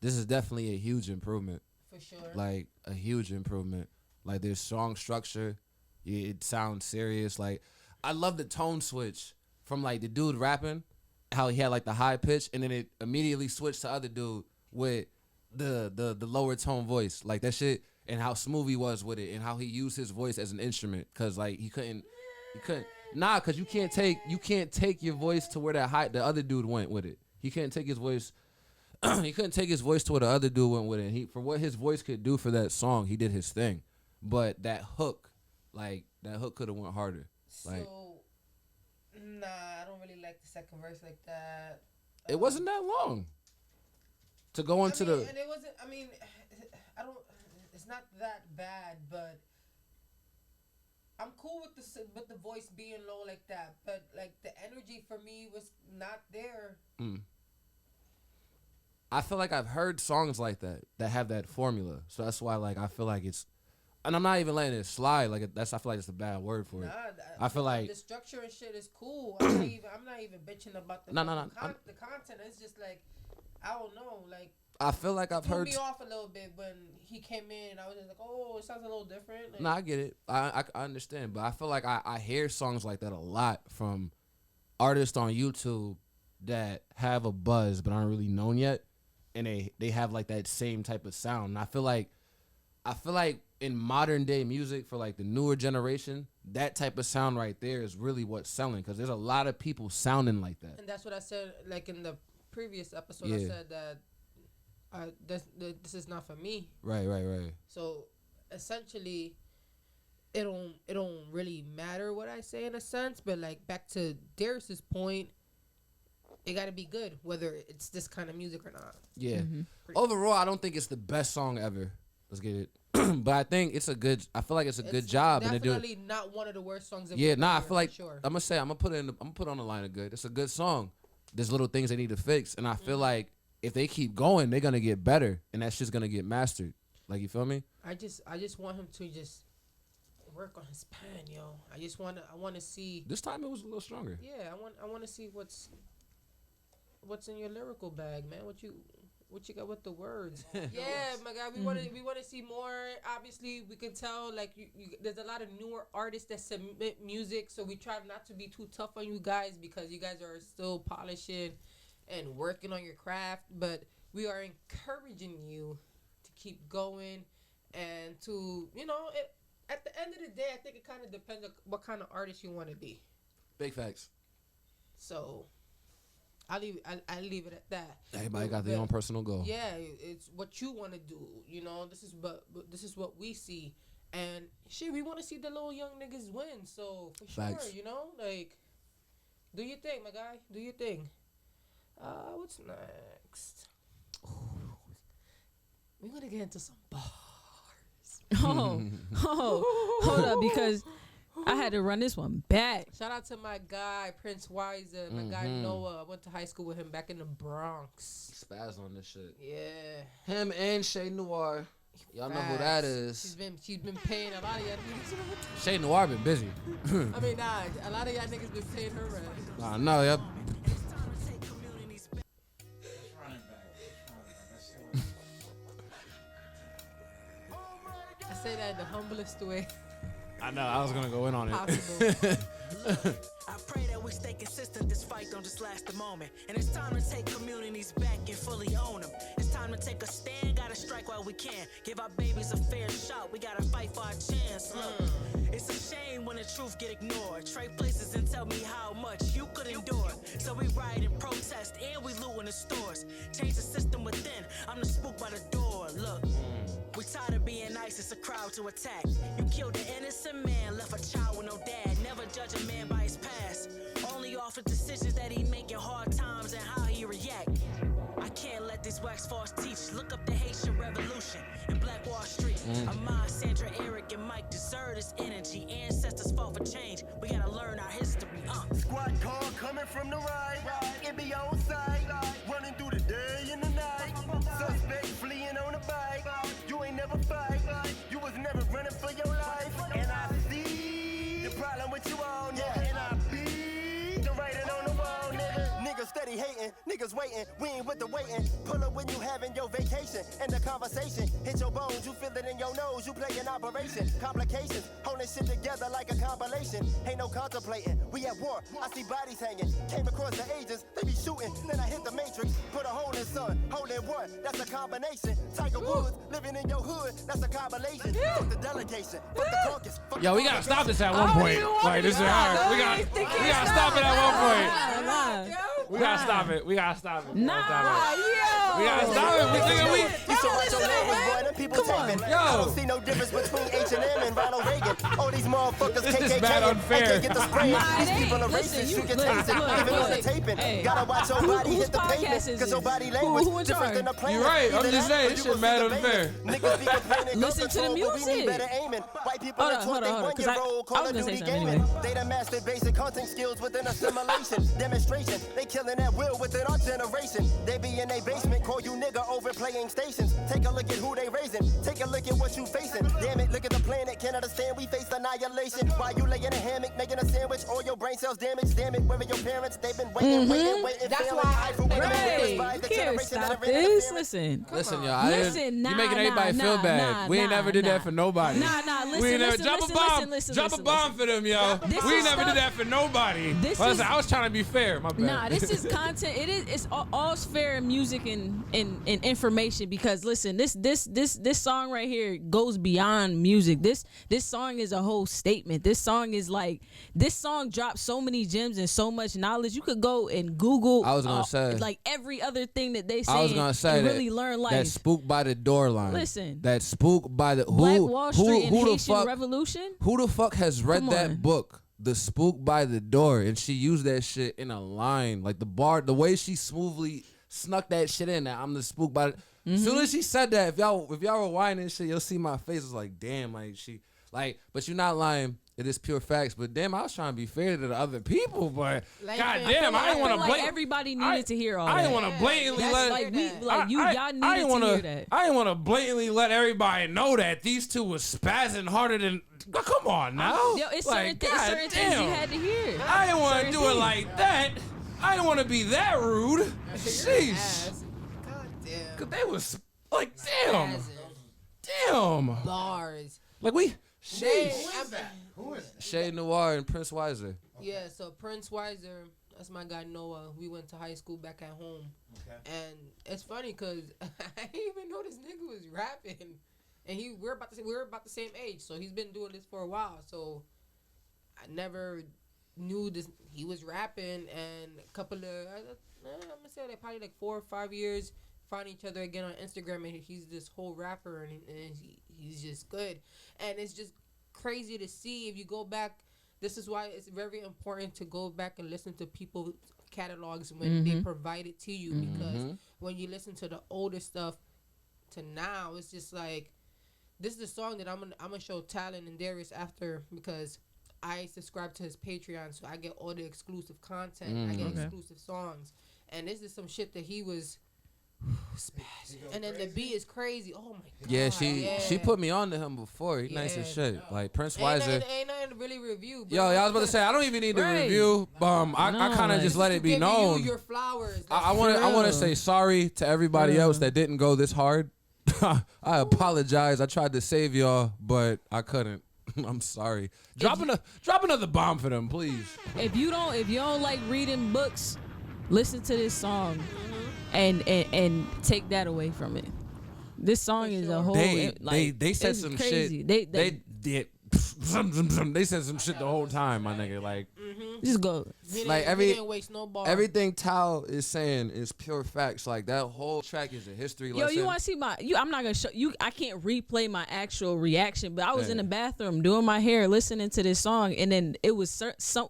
this is definitely a huge improvement. For sure. Like a huge improvement. Like there's song structure. It sounds serious. Like I love the tone switch from like the dude rapping, how he had like the high pitch, and then it immediately switched to other dude with the lower tone voice. Like that shit, and how smooth he was with it, and how he used his voice as an instrument. Cause like he couldn't. Nah, cause you can't take your voice to where the other dude went with it. He couldn't take his voice. He couldn't take his voice to where the other dude went with it. And for what his voice could do for that song, he did his thing. But that hook, like that hook could have went harder. Like, so, nah, I don't really like the second verse like that. it wasn't that long to go into and it wasn't. I mean, I don't. It's not that bad, but I'm cool with the voice being low like that. But like the energy for me was not there. I feel like I've heard songs like that have that formula, so that's why like I feel like it's, and I'm not even letting it slide. Like I feel like it's a bad word for it. I feel like the structure and shit is cool. I'm not even bitching about the the content. It's just like I don't know. Like I feel like I've heard me off a little bit when he came in. I was just like, oh, it sounds a little different. Like, no, I get it. I understand, but I feel like I hear songs like that a lot from artists on YouTube that have a buzz but aren't really known yet, and they have like that same type of sound. And I feel like in modern day music for like the newer generation, that type of sound right there is really what's selling, because there's a lot of people sounding like that. And that's what I said, like in the previous episode. Yeah. I said that this is not for me. Right. So essentially, it don't really matter what I say in a sense. But like back to Darius's point, it got to be good, whether it's this kind of music or not. Yeah. Overall, I don't think it's the best song ever. Let's get it. But I think I feel like it's a good job. Definitely not one of the worst songs ever. Yeah, I feel like sure. I'm gonna put on the line of good. It's a good song. There's little things they need to fix, and I feel like if they keep going, they're gonna get better, and that shit's gonna get mastered. Like, you feel me? I just want him to just work on his pen, yo. I want to see. This time it was a little stronger. Yeah, I want to see what's in your lyrical bag, man. What you got with the words? Yeah, my God, we want to see more. Obviously, we can tell like there's a lot of newer artists that submit music, so we try not to be too tough on you guys because you guys are still polishing and working on your craft. But we are encouraging you to keep going and to, you know, at the end of the day, I think it kind of depends on what kind of artist you want to be. Big facts. So I leave it at that. Everybody got their own personal goal. Yeah, it's what you want to do. You know, this is what we see, and shit, we want to see the little young niggas win. So for Facts. sure, you know, like, do your thing, my guy. Do your thing. What's next? We're gonna get into some bars. Hold up, because I had to run this one back. Shout out to my guy Prince Wiser, my guy Noah. I went to high school with him back in the Bronx. Spaz on this shit. Yeah. Him and Shay Noir. Y'all know who that is. She's been paying a lot of y'all niggas. Shay Noir been busy. I mean, nah, a lot of y'all niggas been paying her rent. I know, yep. I say that in the humblest way I know, I was gonna go in on it. possible. I pray that we stay consistent. This fight don't just last a moment. And it's time to take communities back and fully own them. It's time to take a stand. Gotta strike while we can. Give our babies a fair shot. We gotta fight for our chance. Look, it's a shame when the truth get ignored. Trade places and tell me how much you could endure. So we riot and protest and we loot in the stores. Change the system within. I'm the spook by the door. Look, we tired of being nice. It's a crowd to attack. You killed an innocent man, left a child with no dad. Never judge a man by his past. Only off the decisions that he make in hard times and how he react. I can't let these wax falls teach. Look up the Haitian Revolution and Black Wall Street. Ahmad, Sandra, Eric, and Mike deserve this energy. Ancestors fought for change. We gotta learn our history. Squad car coming from the right. It be on site. Running through the day and the night. Suspect fleeing on a bike. You ain't never fight. You was never running for your life. And I see the problem with you all, nigga. And I be the writing on the wall, nigga. Niggas steady hating, niggas waiting. We ain't with the waiting. Pull up when you having your vacation. And the conversation hit your bones. You feel it in your nose. You play an operation. Complications, holding shit together like a compilation. Ain't no contemplating. We at war. I see bodies hanging. Came across the ages. They be shooting. Then I hit the matrix. Put a hole in sun. Hole in one. That's a combination. Tiger Woods living in your hood. That's a combination. Fuck the delegation. Fuck the caucus. Fuck Yo, we gotta stop this at one point. Like, this is hard. We gotta stop it at one point. We gotta stop it. We gotta stop it. We gotta stop it. We gotta stop it. You should watch your language, boy. Them people taping. I don't see no difference between H&M and Ronald Reagan. All these motherfuckers This is KKK. bad unfair. I can't get the spray. Nah, These it people are ain't. racist. Listen, You can look, taste it look, even on the look. taping. Hey. Gotta watch your body Whose hit the podcast pavement. is Cause your this? body language Who in different charge? than the plane. You're right. I'm Either just that saying, or this you shit gon' mad see the unfair. pavement. Niggas be complaining, Listen to the but we need music. better aiming. White people Hold are on, taught they hold on, 'cause 1-year-old Call I was of gonna say Duty something gaming. anyway. They done mastered basic hunting skills within assimilation. Demonstration, they killing at will within our generation. They be in their basement, call you nigga overplaying stations. Take a look at who they raising. Take a look at what you facing. Damn it, look at the planet, can't understand we face annihilation. While you lay in a hammock making a sandwich, all your brain cells damaged. Damn it, whether your parents, they've been waiting. That's failing. why I for waiting, Right. the You can't generation that stop are in this. interference. Listen. Y'all. Listen, nah, you making everybody nah, feel nah, bad. nah, We ain't never did nah. that for nobody. Nah, listen, we ain't never listen, drop listen, a bomb. listen, drop listen, a bomb for them, yo. This We is never stuff- did that for nobody. This Listen, is- I was trying to be fair. My bad. Nah, this is content. It's all's fair in music and information, because listen, this song right here goes beyond music. This song is a whole statement. This song drops so many gems and so much knowledge. You could go and Google. I was gonna say, like every other thing that they say. I was gonna say and that, really learn life. that spook by the door line. Listen. That spook by the Black Wall Street and who the Haitian fuck, Revolution. Who the fuck has read Come that on. book, The Spook by the Door, and she used that shit in a line, like the way she smoothly snuck that shit in. That I'm the spook by. As soon as she said that, if y'all were whining and shit, you'll see my face was like, damn, like she, like, but you're not lying. It is pure facts. But damn, I was trying to be fair to the other people, but Like, god I damn, I didn't want to like blame. everybody needed to hear all I that. didn't want to blatantly That's let. like we that. like you. Y'all needed to hear that. I didn't want to blatantly let everybody know that these two was spazzing harder than. Oh, come on now. Yo, it's Like, certain things you had to hear. I didn't want to Certain do it things. like that. I didn't want to be that rude. Sheesh. Ass. God damn. Cause they was like, damn. Bars. Like we. They, Sheesh. Shay Noir and Prince Wiser. yeah, so Prince Wiser, That's my guy Noah. We went to high school back at home. Okay. And it's funny because I didn't even know this nigga was rapping. And we're about the same age, so he's been doing this for a while. So I never knew this. He was rapping, and a couple of I'm gonna say like probably like 4 or 5 years, find each other again on Instagram, and he's this whole rapper, and he's just good. And it's just crazy to see if you go back. This is why it's very important to go back and listen to people's catalogs when they provide it to you, because when you listen to the older stuff to now, it's just like, this is the song that I'm gonna show Talon and Darius after, because I subscribe to his Patreon, so I get all the exclusive content. I get exclusive songs, and this is some shit that he was and then the beat is crazy. Oh my god. Yeah, she put me on to him before. He nice as shit. Like Prince Weiser. Ain't nothing to really review. Bro. Yo, I was about to say I don't even need to review. I kind of just let it be known. Your flowers. I want to say sorry to everybody else that didn't go this hard. I apologize. I tried to save y'all, but I couldn't. I'm sorry. Drop another bomb for them, please. If you don't like reading books, listen to this song. And take that away from it. This song is a whole. They said some crazy. shit. They did. They said some shit the whole time, my nigga. Like, just go. Like didn't waste no bar. everything Tal is saying is pure facts. Like that whole track is a history lesson. Yo, you want to see I'm not gonna show you. I can't replay my actual reaction, but I was in the bathroom doing my hair, listening to this song, and then it was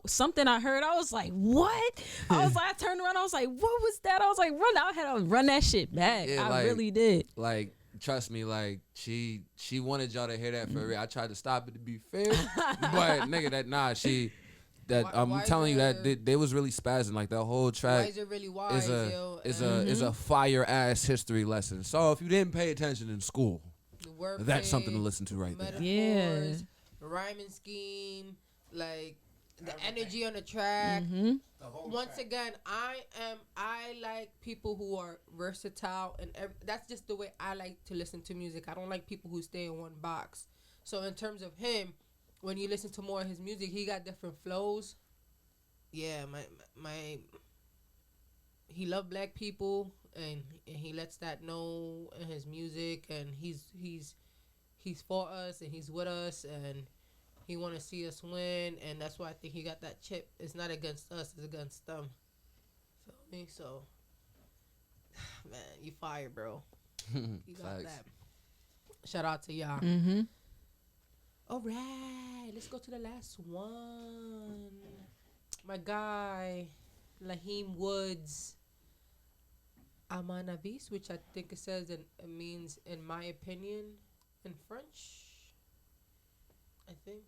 something I heard. I was like, "What?" I turned around. I was like, "What was that?" I was like, "I had to run that shit back." Yeah, I really did. Like, trust me, like she wanted y'all to hear that for real. I tried to stop it to be fair, but nigga, I'm telling you that they was really spazzing. Like that whole track is a fire ass history lesson. So if you didn't pay attention in school, that's something to listen to right there. Yeah, rhyming scheme, like the energy on the track. Once again, I like people who are versatile, and that's just the way I like to listen to music. I don't like people who stay in one box. So in terms of him, when you listen to more of his music, he got different flows. Yeah, he loved black people, and he lets that know in his music, and he's for us, and he's with us, and he want to see us win, and that's why I think he got that chip. It's not against us, it's against them. Feel me? So, man, you fire, bro. You got that. Shout out to y'all. All right, let's go to the last one. My guy, Lahim Woods. À mon avis, which I think it says it means, in my opinion, in French. I think.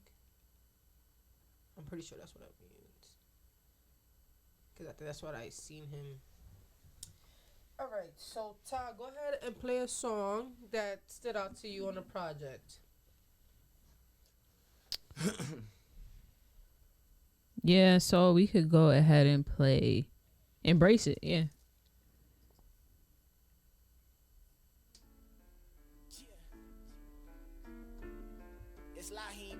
I'm pretty sure that's what it means. Because I think that's what I seen him. All right, so Ty, go ahead and play a song that stood out to you on the project. Yeah, so we could go ahead and play Embrace It, yeah. It's Lahim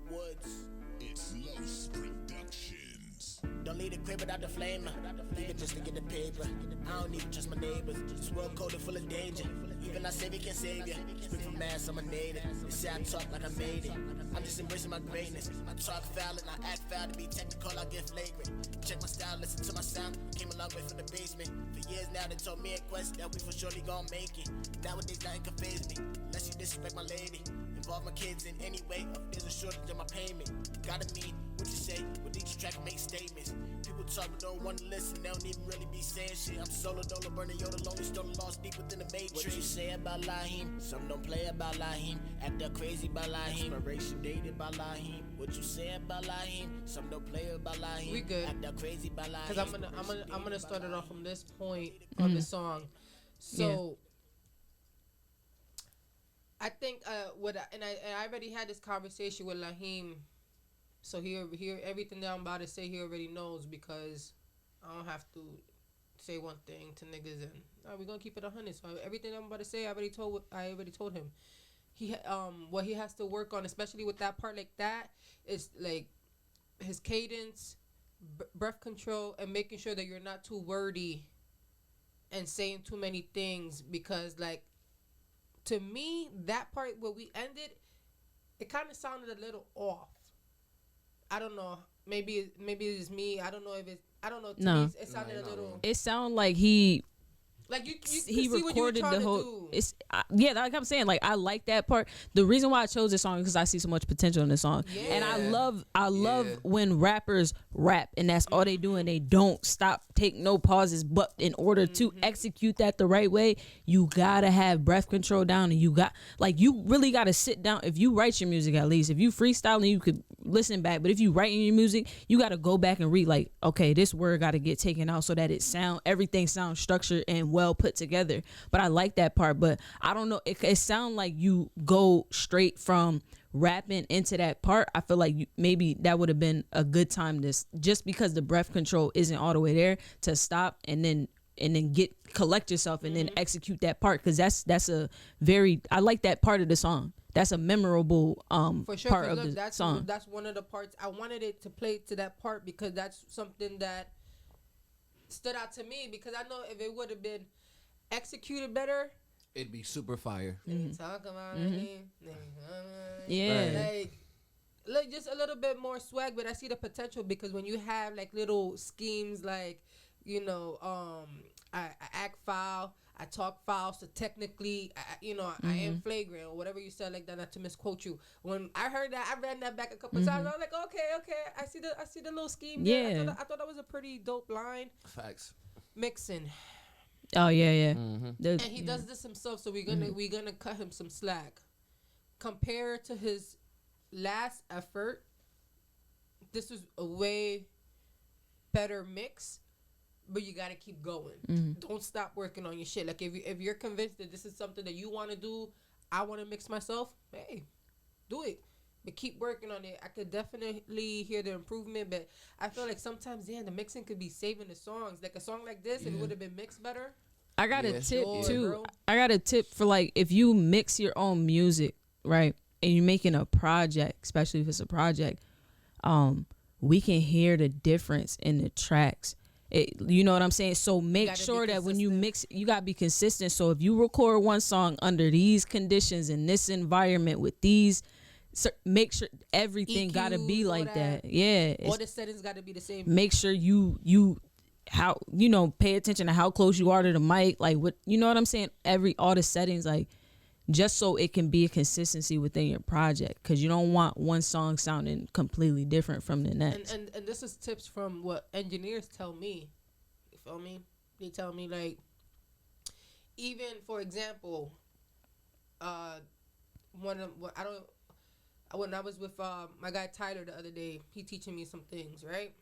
Woods. It's Los Productions. Don't leave the crib without the flame. Leave it just to get the paper. I don't even trust my neighbors. This world coded full of danger. Even our savior can save ya. Speak from mass, I'm a native. They say I talk like I made it. I'm just embracing my greatness. I talk foul and I act foul. To be technical, I get flagrant. Check my style, listen to my sound. Came a long way from the basement. For years now, they told me a quest that we for surely gon' make it. Nowadays, nothing can faze me. Unless you disrespect my lady. Involve my kids in any way. There's a shortage of my payment. Gotta mean what you say. With each track, I make statements. People talk but don't want to listen. They don't even really be saying shit. I'm solo, dolo, burning, Yoda, lonely, stolen, lost deep within the matrix. What you say about Lahim? Some don't play about Lahim. Act up crazy about Lahim. Inspiration dated by Lahim. What you say about Lahim? Some don't play about Lahim. We good. Act up crazy about Lahim. Because I'm gonna start it off from this point on the song. So I think I already had this conversation with Lahim. So he everything that I'm about to say he already knows, because I don't have to say one thing to niggas and we're gonna keep it 100. So everything I'm about to say I already told him. He what he has to work on, especially with that part like that, is like his cadence, breath control, and making sure that you're not too wordy and saying too many things, because like to me that part where we ended, it kind of sounded a little off. I don't know. Maybe it's me. I don't know if it's. I don't know. To me, it sounded a little. It sounded like he. Like you he recorded the whole. It's yeah, like I'm saying, like I like that part. The reason why I chose this song is because I see so much potential in this song, and I love when rappers rap and that's all they do and they don't stop, take no pauses. But in order to execute that the right way, you gotta have breath control down, and you really gotta sit down. If you write your music, at least if you freestyling, you could listen back. But if you writing your music, you gotta go back and read. Like, okay, this word gotta get taken out so that everything sounds structured and well put together. But I like that part, but I don't know, it sounds like you go straight from rapping into that part. I feel like maybe that would have been a good time, just because the breath control isn't all the way there, to stop and then collect yourself and then execute that part, because that's a very, I like that part of the song. That's a memorable for sure, part of the song. That's one of the parts I wanted it to play to that part, because that's something that stood out to me, because I know if it would have been executed better, it'd be super fire. Talk about yeah, like just a little bit more swag. But I see the potential, because when you have like little schemes, like, you know, I act foul, I talk foul, so technically, I am flagrant or whatever you said like that. Not to misquote you. When I heard that, I ran that back a couple times. I was like, okay, I see the little scheme. Yeah, I thought that was a pretty dope line. Facts. Mixing. Oh yeah. And he does this himself, so we're gonna cut him some slack. Compared to his last effort, this was a way better mix. But you gotta keep going. Don't stop working on your shit. Like if you're convinced that this is something that you want to do, I want to mix myself. Hey, do it. But keep working on it. I could definitely hear the improvement, but I feel like sometimes, the mixing could be saving the songs. Like a song like this, it would have been mixed better. I got a tip too. Bro. I got a tip for, like, if you mix your own music, right, and you're making a project, especially if it's a project, we can hear the difference in the tracks. You know what I'm saying? So make sure that when you mix, you gotta be consistent. So if you record one song under these conditions in this environment with these, make sure everything EQs, gotta be like that. Yeah, all the settings gotta be the same. Make sure you pay attention to how close you are to the mic, like what, you know what I'm saying? All the settings, like, just so it can be a consistency within your project, because you don't want one song sounding completely different from the next. And this is tips from what engineers tell me. You feel me? They tell me, like, even for example, when I was with my guy Tyler the other day, he teaching me some things, right?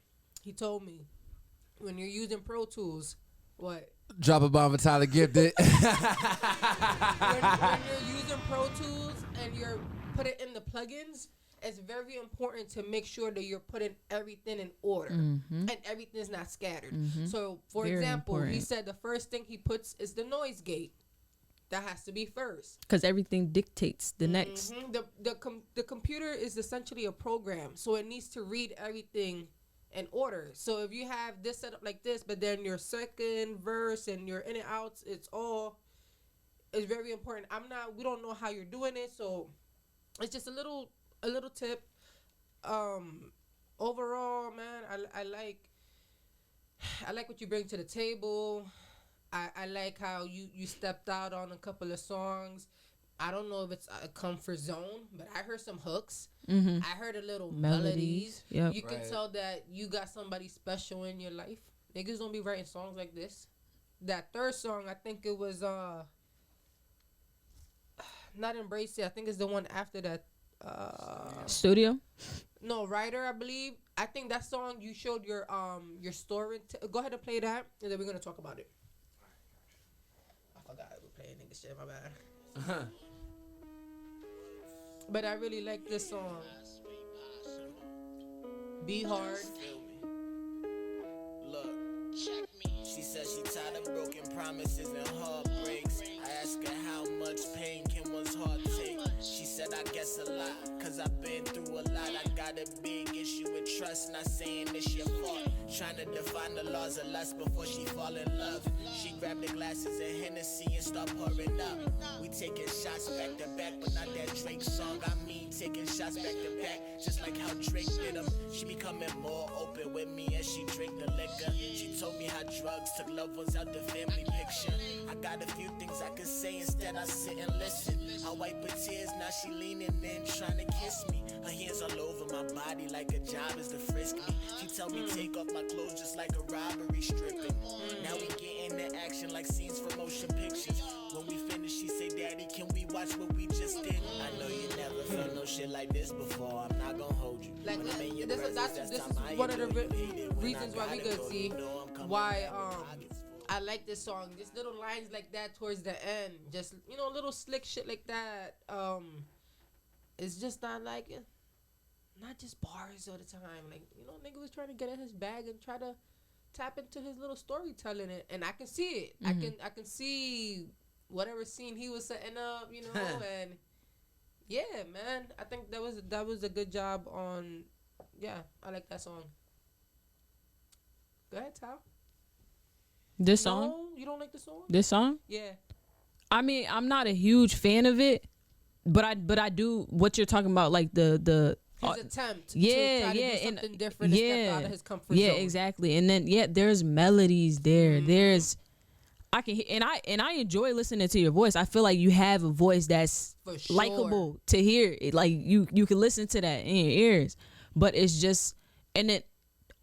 He told me, when you're using Pro Tools, what? Drop a bomb for Tyler Gifted. when you're using Pro Tools and you're putting in the plugins, it's very important to make sure that you're putting everything in order and everything's not scattered. So, for example, he said the first thing he puts is the noise gate. That has to be first, because everything dictates the next. The computer is essentially a program, so it needs to read everything in order. So if you have this set up like this, but then your second verse and your in and outs, it's very important. We don't know how you're doing it, so it's just a little tip. Overall, man, I like what you bring to the table. I like how you stepped out on a couple of songs. I don't know if it's a comfort zone, but I heard some hooks. I heard a little melodies. Yep. You can tell that you got somebody special in your life. Niggas don't be writing songs like this. That third song, I think it was not Embrace It. I think it's the one after that. Studio? No, Writer, I believe. I think that song you showed your story. Go ahead and play that, and then we're gonna talk about it. I forgot we're playing nigga shit. My bad. But I really like this song. Be Hard. Look, she said she tired of broken promises and heartbreaks. I ask her how much pain can one's heart take. She said said I guess a lot, cause I've been through a lot. I got a big issue with trust, not saying it's your fault. Trying to define the laws of lust before she fall in love. She grabbed the glasses of Hennessy and start pouring up. We taking shots back to back, but not that Drake song. I mean taking shots back to back, just like how Drake did them. She becoming more open with me as she drink the liquor. She told me how drugs took loved ones out the family picture. I got a few things I could say, instead I sit and listen. I wipe her tears, now she leaning in trying to kiss me. Her hands all over my body like a job is to frisk me. She tell me take off my clothes just like a robbery stripping. Now we get into action like scenes from motion pictures. When we finish she say, Daddy, can we watch what we just did? I know you never felt no shit like this before, I'm not gonna hold you. Like this is one of the reasons why we could see why I like this song. Just little lines like that towards the end, just little slick shit like that. It's just not like not just bars all the time. Like nigga was trying to get in his bag and try to tap into his little storytelling, and I can see it. I can see whatever scene he was setting up, and yeah, man, I think that was a good job on. Yeah, I like that song. Go ahead, Tal. This song? No, you don't like the song? This song? Yeah. I mean, I'm not a huge fan of it, but I do what you're talking about, like the his attempt to try to do something different and step out of his comfort zone. Yeah, exactly. And then there's melodies there. There's I can and I enjoy listening to your voice. I feel like you have a voice that's likable to hear. It like you can listen to that in your ears. But it's just, and it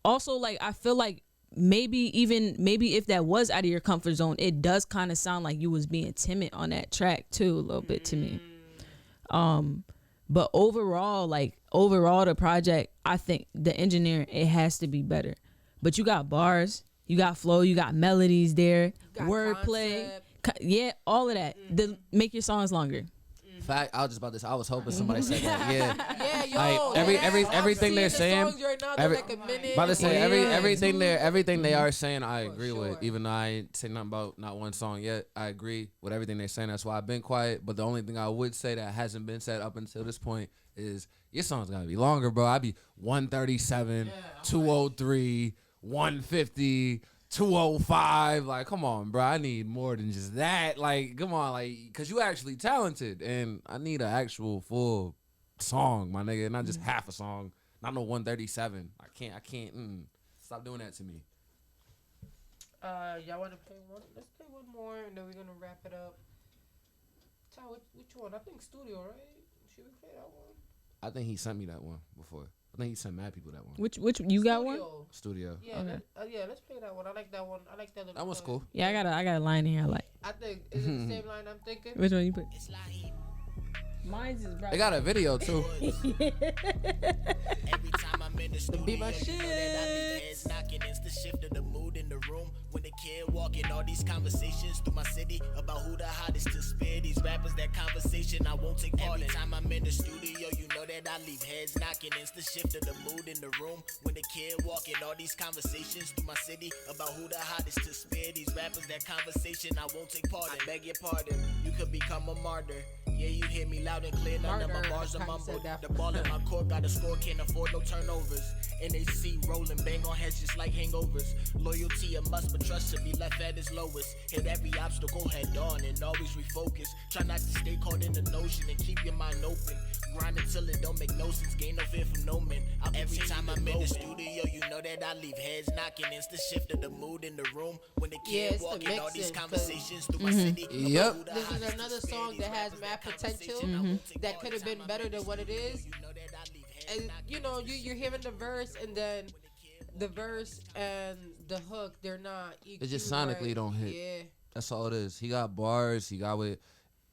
also, like, I feel like maybe if that was out of your comfort zone, it does kind of sound like you was being timid on that track too, a little bit to me. But overall the project, I think the engineering, it has to be better. But you got bars, you got flow, you got melodies there, wordplay, all of that. Make your songs longer. Fact, I was just about this. I was hoping somebody said that. Yeah, yo, like, everything they're saying. Right now, like a minute. About to say everything they are saying, I agree with. Even though I ain't say nothing about not one song yet, I agree with everything they're saying. That's why I've been quiet. But the only thing I would say that hasn't been said up until this point is your song's gotta be longer, bro. I'd be 137, 203, 150. 205, like, come on, bro. I need more than just that. Like, come on, like, cause you actually talented, and I need an actual full song, my nigga, not just half a song. Not no 137. I can't. Stop doing that to me. Y'all want to play one? Let's play one more, and then we're gonna wrap it up. Tell which one? I think Studio, right? Should we play that one? I think he sent me that one before. I think he sent mad people that one. Which you got one? Studio. Yeah, okay. Let's play that one. I like that one. I like that little. That one's cool. Yeah, I got a line here I like. I think is it the same line I'm thinking? Which one you put? Mine's is They got a video too. Every time I'm in the studio, be my shit. Heads knocking, it's the shift of the mood in the room. When the kid walking, all these conversations through my city about who the hottest to spare. These rappers, that conversation I won't take part in. Every time I'm in the studio, you know that I leave heads knocking. It's the shift of the mood in the room. When the kid walking, all these conversations through my city about who the hottest to spare. These rappers, that conversation I won't take part in. I beg your pardon, you could become a martyr. Yeah, you hear me loud and clear, none of my bars are mumbled. The ball in my court, got a score, can't afford no turnovers. NAC rolling, bang on heads just like hangovers. Loyalty a must, but trust to be left at its lowest. Hit every obstacle head on and always refocus. Try not to stay caught in the notion and keep your mind open. Grind until it don't make no sense, gain no fear from no man. Every time I'm in the studio, you know that I leave heads knocking. It's the shift of the mood in the room. When the kid walking, all these conversations through my city. Yep. This is another song that has mad potential that could have been better than what it is. And you're hearing the verse, and then the verse and the hook, they're not equal. It just sonically don't hit. Yeah. That's all it is. He got bars. He got with.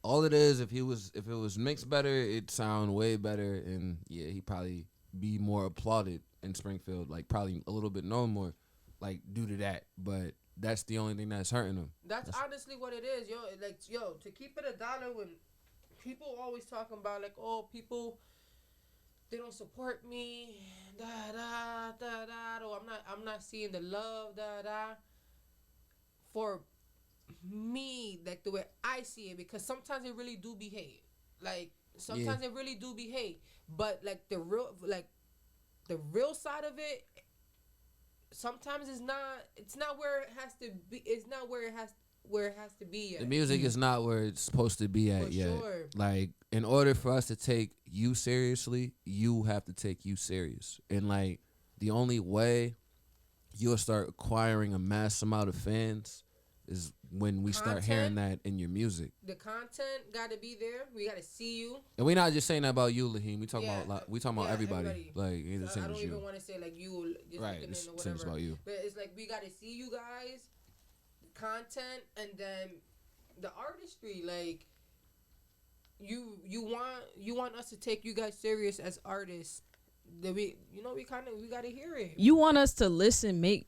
All it is, if it was mixed better, it'd sound way better, and yeah, he'd probably be more applauded in Springfield, like probably a little bit known more, like due to that. But that's the only thing that's hurting him. That's honestly what it is, to keep it $1 when people always talking about like, oh, people, they don't support me, or I'm not seeing the love, for me, like the way I see it, because sometimes they really do behave. Like, Sometimes it really do be hate, but like the real side of it, sometimes it's not where it has to be. It's not where it has to be yet. The music is not where it's supposed to be at yet. Sure. Like, in order for us to take you seriously, you have to take you serious. And like, the only way you'll start acquiring a mass amount of fans is when we start hearing that in your music. The content got to be there. We got to see you. And we're not just saying that about you, Lahim. We talking about everybody. Like, it's the So same I don't as even you. want to say like you just Right, looking it's in or the same whatever. about you. But it's like we got to see you guys, content, and then the artistry. Like you want us to take you guys serious as artists. That we got to hear it. You want us to listen, make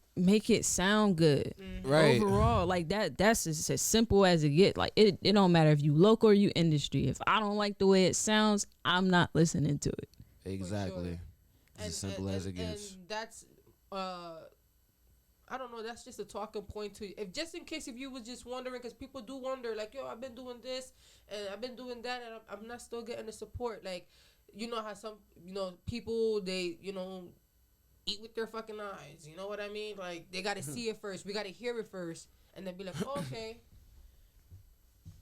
it sound good. Right. Overall, like that's as simple as it get. Like it don't matter if you local or you industry. If I don't like the way it sounds, I'm not listening to it. Exactly. Sure. It's as simple as it gets. And that's I don't know. That's just a talking point to if just in case if you was just wondering, because people do wonder, like, yo, I've been doing this and I've been doing that, and I'm not still getting the support. Like, you know how some people they eat with their fucking eyes. You know what I mean? Like they got to see it first. We got to hear it first, and then be like, oh, okay.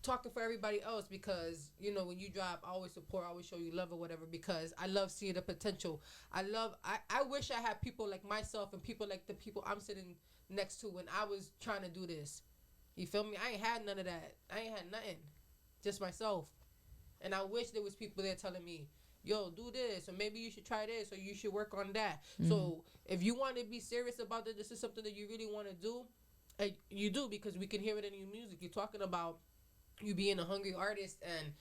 Talking for everybody else because when you drop, I always support, I always show you love or whatever because I love seeing the potential. I wish I had people like myself and people like the people I'm sitting next to when I was trying to do this. You feel me? I ain't had none of that. I ain't had nothing, just myself. And I wish there was people there telling me, yo, do this, or maybe you should try this, or you should work on that. So if you want to be serious about it, this is something that you really want to do, you do because we can hear it in your music. You're talking about you being a hungry artist and,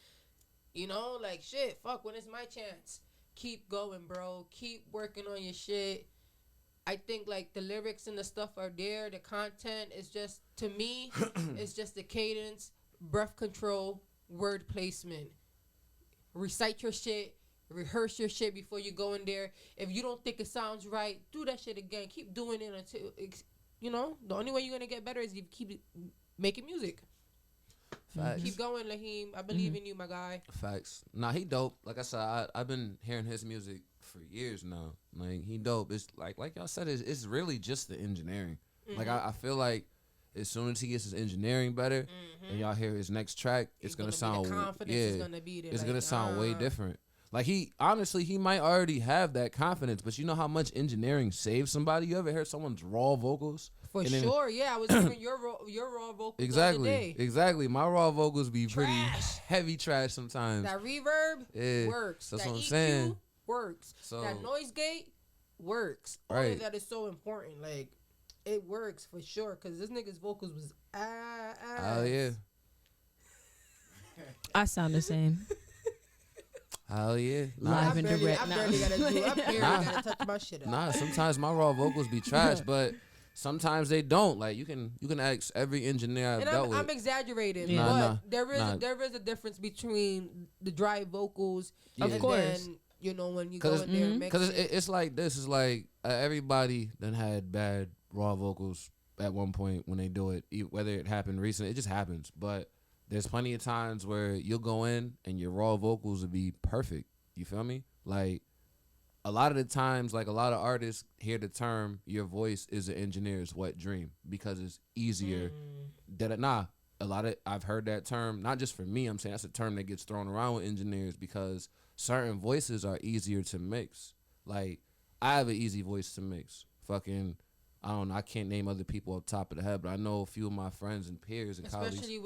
like, shit, fuck, when is my chance? Keep going, bro. Keep working on your shit. I think, like, the lyrics and the stuff are there. The content is just, to me, it's just the cadence, breath control, word placement. Recite your shit. Rehearse your shit before you go in there. If you don't think it sounds right, do that shit again. Keep doing it until, the only way you're going to get better is if you keep making music. Facts. Keep going, Lahim. I believe in you, my guy. Facts. Nah, he dope. Like I said, I've been hearing his music for years now. Like, he dope. It's like y'all said, it's really just the engineering. Like, I feel like as soon as he gets his engineering better and y'all hear his next track, it's gonna sound it's gonna sound way different. Like, he might already have that confidence, but you know how much engineering saves somebody? You ever heard someone's raw vocals? For sure, yeah. I was hearing your raw vocals exactly, the other day. Exactly. My raw vocals be pretty heavy trash sometimes. That reverb works. That's that what I'm EQ saying. Works. So, that noise gate works. All of that is so important. Like, it works for sure, because this nigga's vocals was ass. Oh, yeah. I sound the same. Hell yeah. Live and direct. I barely gotta touch my shit up. Nah, sometimes my raw vocals be trash, but sometimes they don't. Like, you can ask every engineer I've dealt with. I'm exaggerating, Yeah. but there is a difference between the dry vocals of course. Then, when you go in there and mix Because it. it's like this. It's like everybody done had bad raw vocals at one point when they do it, whether it happened recently, it just happens. But there's plenty of times where you'll go in and your raw vocals will be perfect. You feel me? Like, a lot of the times, like, a lot of artists hear the term "your voice is an engineer's wet dream" because it's easier. I've heard that term, not just for me. I'm saying that's a term that gets thrown around with engineers because certain voices are easier to mix. Like, I have an easy voice to mix. Fucking, I don't know. I can't name other people off the top of the head, but I know a few of my friends and peers and colleagues. Especially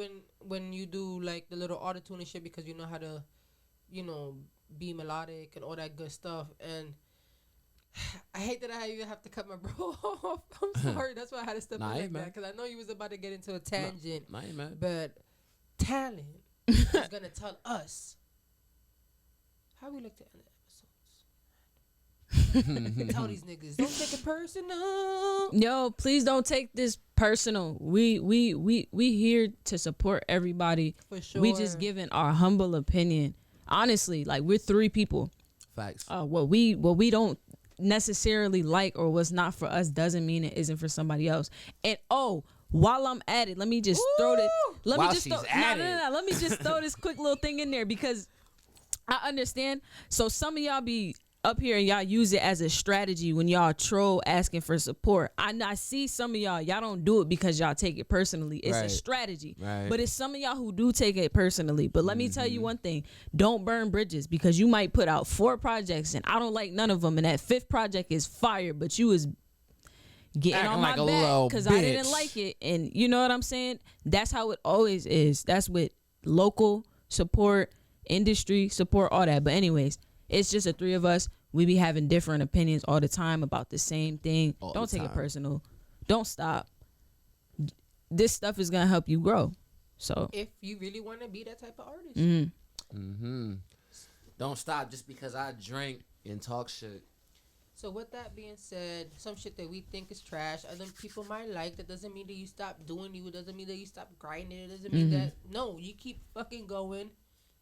when you do, like, the little auto-tune and shit, because you know how to, be melodic and all that good stuff. And I hate that I even have to cut my bro off. I'm sorry. That's why I had to step in like that, because I know you was about to get into a tangent. Nah, ain't mad. But talent is going to tell us how we like to end episodes. Tell these niggas, don't take it personal. Yo, please don't take this personal. We here to support everybody. For sure. We just giving our humble opinion. Honestly, like, we're three people. Facts. What we don't necessarily like or what's not for us doesn't mean it isn't for somebody else. And while I'm at it, let me just throw this. Let me just throw this quick little thing in there, because I understand. So some of y'all be up here and y'all use it as a strategy when y'all troll asking for support. I see some of y'all don't do it because y'all take it personally. It's a strategy. Right. But it's some of y'all who do take it personally. But let me tell you one thing. Don't burn bridges, because you might put out 4 projects and I don't like none of them, and that 5th project is fire, but you was getting acting on my like back because I didn't bitch. like it. And you know what I'm saying? That's how it always is. That's with local support, industry support, all that. But anyways, it's just the 3 of us. We be having different opinions all the time about the same thing. Don't take it personal. Don't stop. This stuff is gonna help you grow. So if you really want to be that type of artist. Don't stop just because I drink and talk shit. So with that being said, some shit that we think is trash, other people might like. That doesn't mean that you stop doing you. It doesn't mean that you stop grinding. It doesn't mean that no, you keep fucking going.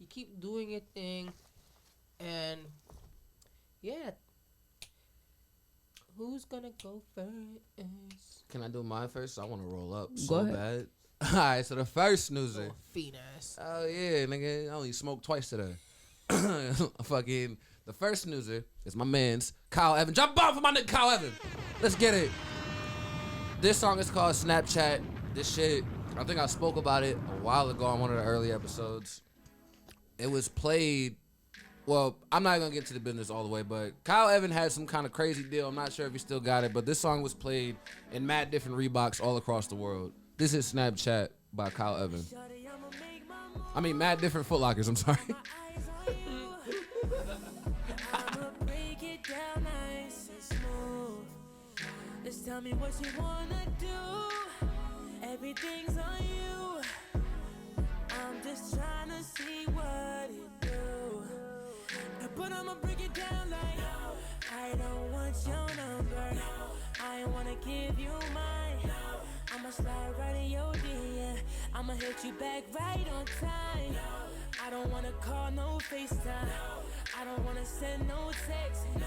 You keep doing your thing, and yeah. Who's gonna go first? Can I do mine first? I want to roll up Go so bad. All right, so the first snoozer. Oh, fiend ass. Oh yeah, nigga, I only smoked twice today. Fucking the first snoozer is my man's Kyle Evans. Jump off for my nigga Kyle Evans. Let's get it. This song is called Snapchat. This shit, I think I spoke about it a while ago on one of the early episodes. It was played. Well, I'm not gonna get to the business all the way, but Kyle Evans had some kind of crazy deal. I'm not sure if he still got it, but this song was played in mad different Reeboks all across the world. This is Snapchat by Kyle Evans. I mean, mad different Foot Lockers. I'm sorry. Just tell me what you wanna do. Everything's on you. I'm just trying to see what it do. But I'ma break it down like, no, I don't want your number. No, I wanna give you mine. No, I'ma slide right in your DM. I'ma hit you back right on time. No, I don't wanna call no FaceTime. No, I don't wanna send no text. No,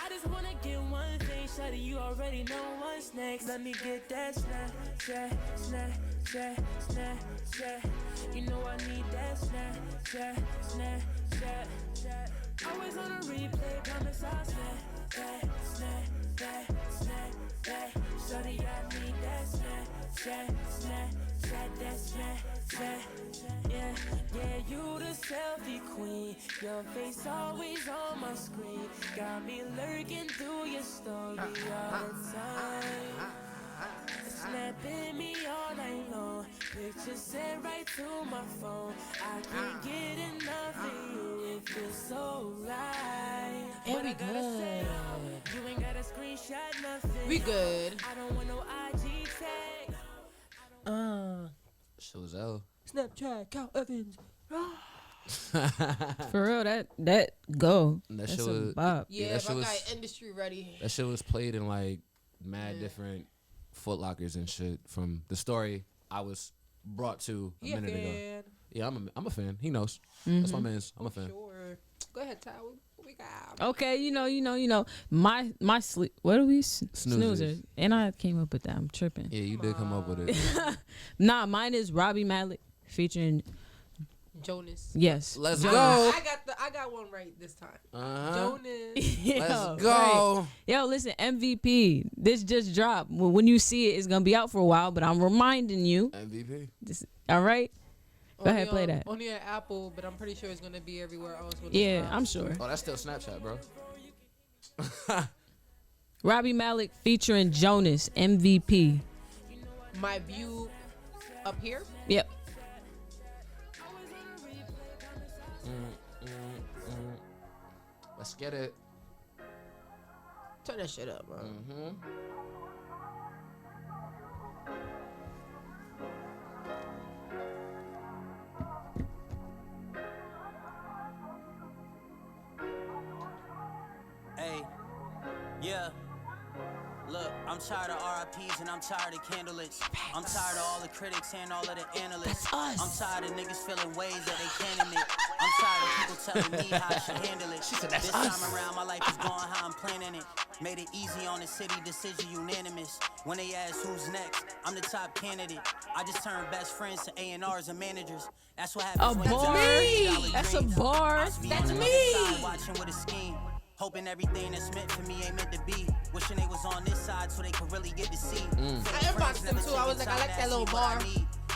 I just wanna get one thing, shawty, you already know what's next. Let me get that Snapchat, Snapchat, Snapchat. You know I need that Snapchat, Snapchat. Always on a replay, promise I'll snap, snap. Shawty, I need that Snapchat, that Snapchat. Yeah, you the selfie queen. Your face always on my screen. Got me lurking through your story all the time. Snapping me all night long. Pictures sent right to my phone. I can't get enough of you. It feels so right. And we good. You ain't got a screenshot, nothing. We good. I don't want no IG tag. Shit was L. Snapchat, Kyle Evans. for real, that go. That That's shit a was. bop. Yeah, that shit my was. guy industry ready. That shit was played in like mad different Foot Lockers and shit from the story I was brought to a minute ago. Yeah, I'm a fan. He knows. That's my man's. I'm a fan. Sure. Go ahead, Ty. What we got? Okay, you know. My sleep. What are we? Snoozers. And I came up with that. I'm tripping. Yeah, you did come up with it. Nah, mine is Robbie Malik featuring Jonas. Yes. Let's Jonas. go. I got one right this time. Jonas. Let's go. Right. Yo, listen, MVP. This just dropped. When you see it, it's gonna be out for a while. But I'm reminding you. MVP. All right. Go ahead, play on, that. Only on Apple, but I'm pretty sure it's gonna be everywhere else. Yeah, I'm sure. Oh, that's still Snapchat, bro. Robbie Malik featuring Jonas, MVP. My view up here. Yep. Let's get it. Turn that shit up, bro. Hey, yeah. Look, I'm I'm tired of RIPs and I'm tired of candlelights. I'm tired of all the critics and all of the analysts. I'm tired of niggas feeling ways that they can't admit. I'm tired of people telling me how I should handle it. This time around, my life is going how I'm planning it. Made it easy on the city, decision unanimous. When they ask who's next, I'm the top candidate. I just turned best friends to A&Rs and managers. That's what happens when me. That's a bar. That's me. Watching with a scheme. Hoping everything that's meant for me ain't meant to be. Wishing they was on this side so they could really get to see. I inboxed them too. I was like, I like that little bar.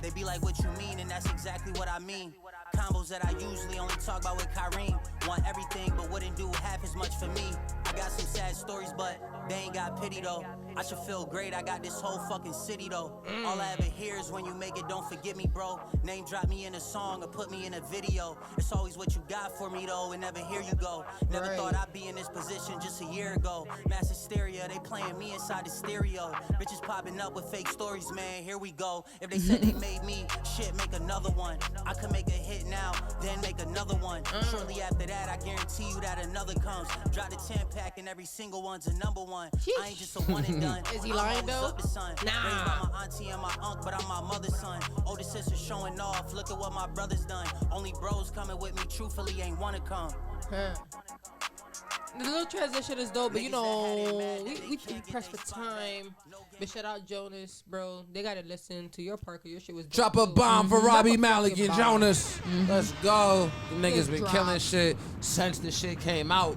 They be like, what you mean? And that's exactly what I mean. Combos that I usually only talk about with Kyrene. Want everything, but wouldn't do half as much for me. I got some sad stories, but they ain't got pity though. I should feel great, I got this whole fucking city though. All I ever hear is when you make it, don't forget me, bro. Name drop me in a song or put me in a video. It's always what you got for me though, and never here you go. Never thought I'd be in this position just a year ago. Mass hysteria, they playing me inside the stereo. Bitches popping up with fake stories, man, here we go. If they said they made me, shit, make another one. I could make a hit now, then make another one. Shortly after that, I guarantee you that another comes. Drop the 10-pack and every single one's a #1. I ain't just a one and done. Is he lying though? Nah. Raised by my auntie and my uncle, but I'm my mother's son. Older sister showing off, look at what my brother's done. Only bros coming with me, truthfully ain't wanna come. The little transition is dope, but you know, we pressed for time. But shout out Jonas, bro. They gotta listen to your part, 'cause your shit was dope. Drop a bomb for Robbie Malik and Jonas. Let's go. The niggas been killing shit since the shit came out.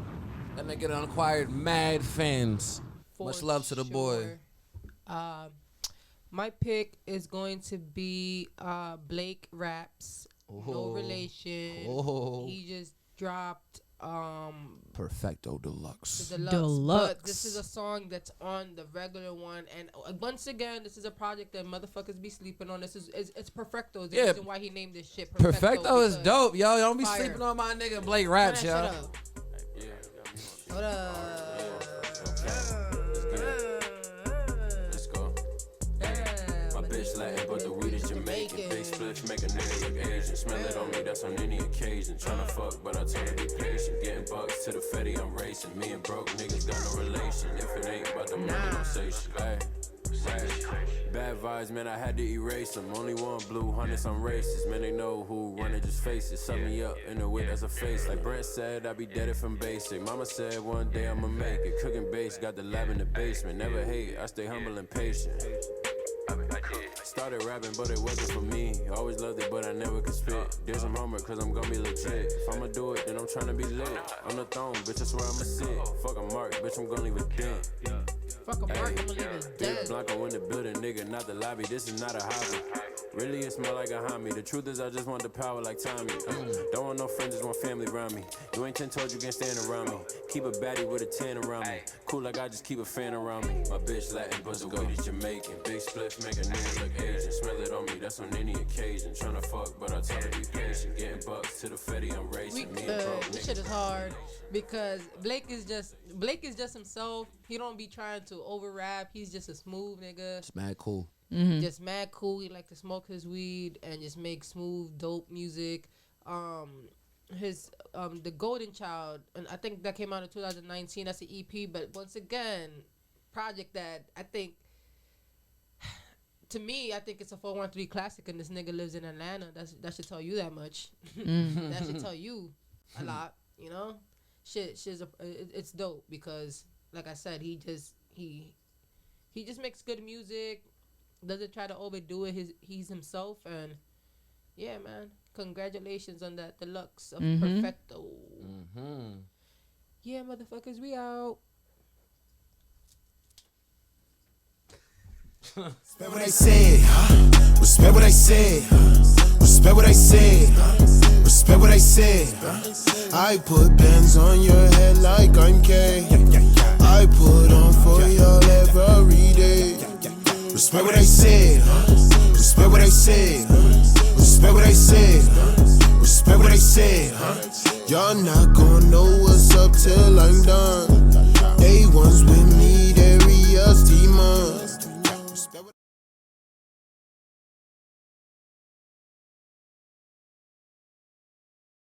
That nigga done acquired mad fans. Much love to the boy. My pick is going to be Blake Raps. No relation. He just dropped Perfecto Deluxe. But this is a song that's on the regular one, and once again, this is a project that motherfuckers be sleeping on. It's Perfecto. The reason why he named this shit Perfecto is dope, yo. Don't be sleeping on my nigga Blake Raps, yo. Shut up. Hold up. Let's go. My bitch Latin, but the weed is Jamaican. Big spliff, make a nigga look Asian. Smell it on me, that's on any occasion. Tryna fuck, but I told her be patient. Getting bucks to the Fetty, I'm racing. Me and broke niggas got no relation. If it ain't about the money, don't say shit. Hey. Bad vibes, man, I had to erase them. Only one blue, hundreds, I'm racist. Man, they know who run it, just face it. Suck me up in the wit as a face. Like Brent said, I be dead if I'm basic. Mama said one day I'ma make it. Cooking base, got the lab in the basement. Never hate, I stay humble and patient. Started rapping, but it wasn't for me. Always loved it, but I never could spit. There's some homework, cause I'm gonna be legit. If I'ma do it, then I'm tryna be lit. On the throne, bitch, that's where I'ma sit. Fuck a mark, bitch, I'm gonna leave a dent. Fuck a mark, I'ma leave a dent. Blanco in the building, nigga, not the lobby. This is not a hobby. Really, it smell like a homie. The truth is, I just want the power like Tommy. Don't want no friends, just want family around me. You ain't 10 told you can't stand around me. Keep a baddie with a 10 around me. Cool like I just keep a fan around me. My bitch Latin, but the weed is Jamaican. Big spliff, make a nigga look Asian. Smell it on me, that's on any occasion. Tryna fuck, but I tell her be patient. Getting bucks to the Fetty, I'm racing. Me and broke this shit is hard because Blake is just himself. He don't be trying to over rap. He's just a smooth nigga. It's mad cool. Just mad cool. He like to smoke his weed and just make smooth, dope music. His The Golden Child, and I think that came out in 2019. That's an EP, but once again, project that I think, to me, I think it's a 413 classic, and this nigga lives in Atlanta. That should tell you that much. That should tell you a lot, you know. It's dope because, like I said, he just makes good music. Doesn't try to overdo it. He's himself, and yeah, man. Congratulations on that deluxe of Perfecto. Yeah, motherfuckers, we out. Respect what I said, respect what I said, respect what I said, respect what I said. I put bands on your head like I'm K. I put on for y'all every day. Respect what I said, respect what I said, respect what I said, respect what I said. Y'all not gonna know what's up till I'm done.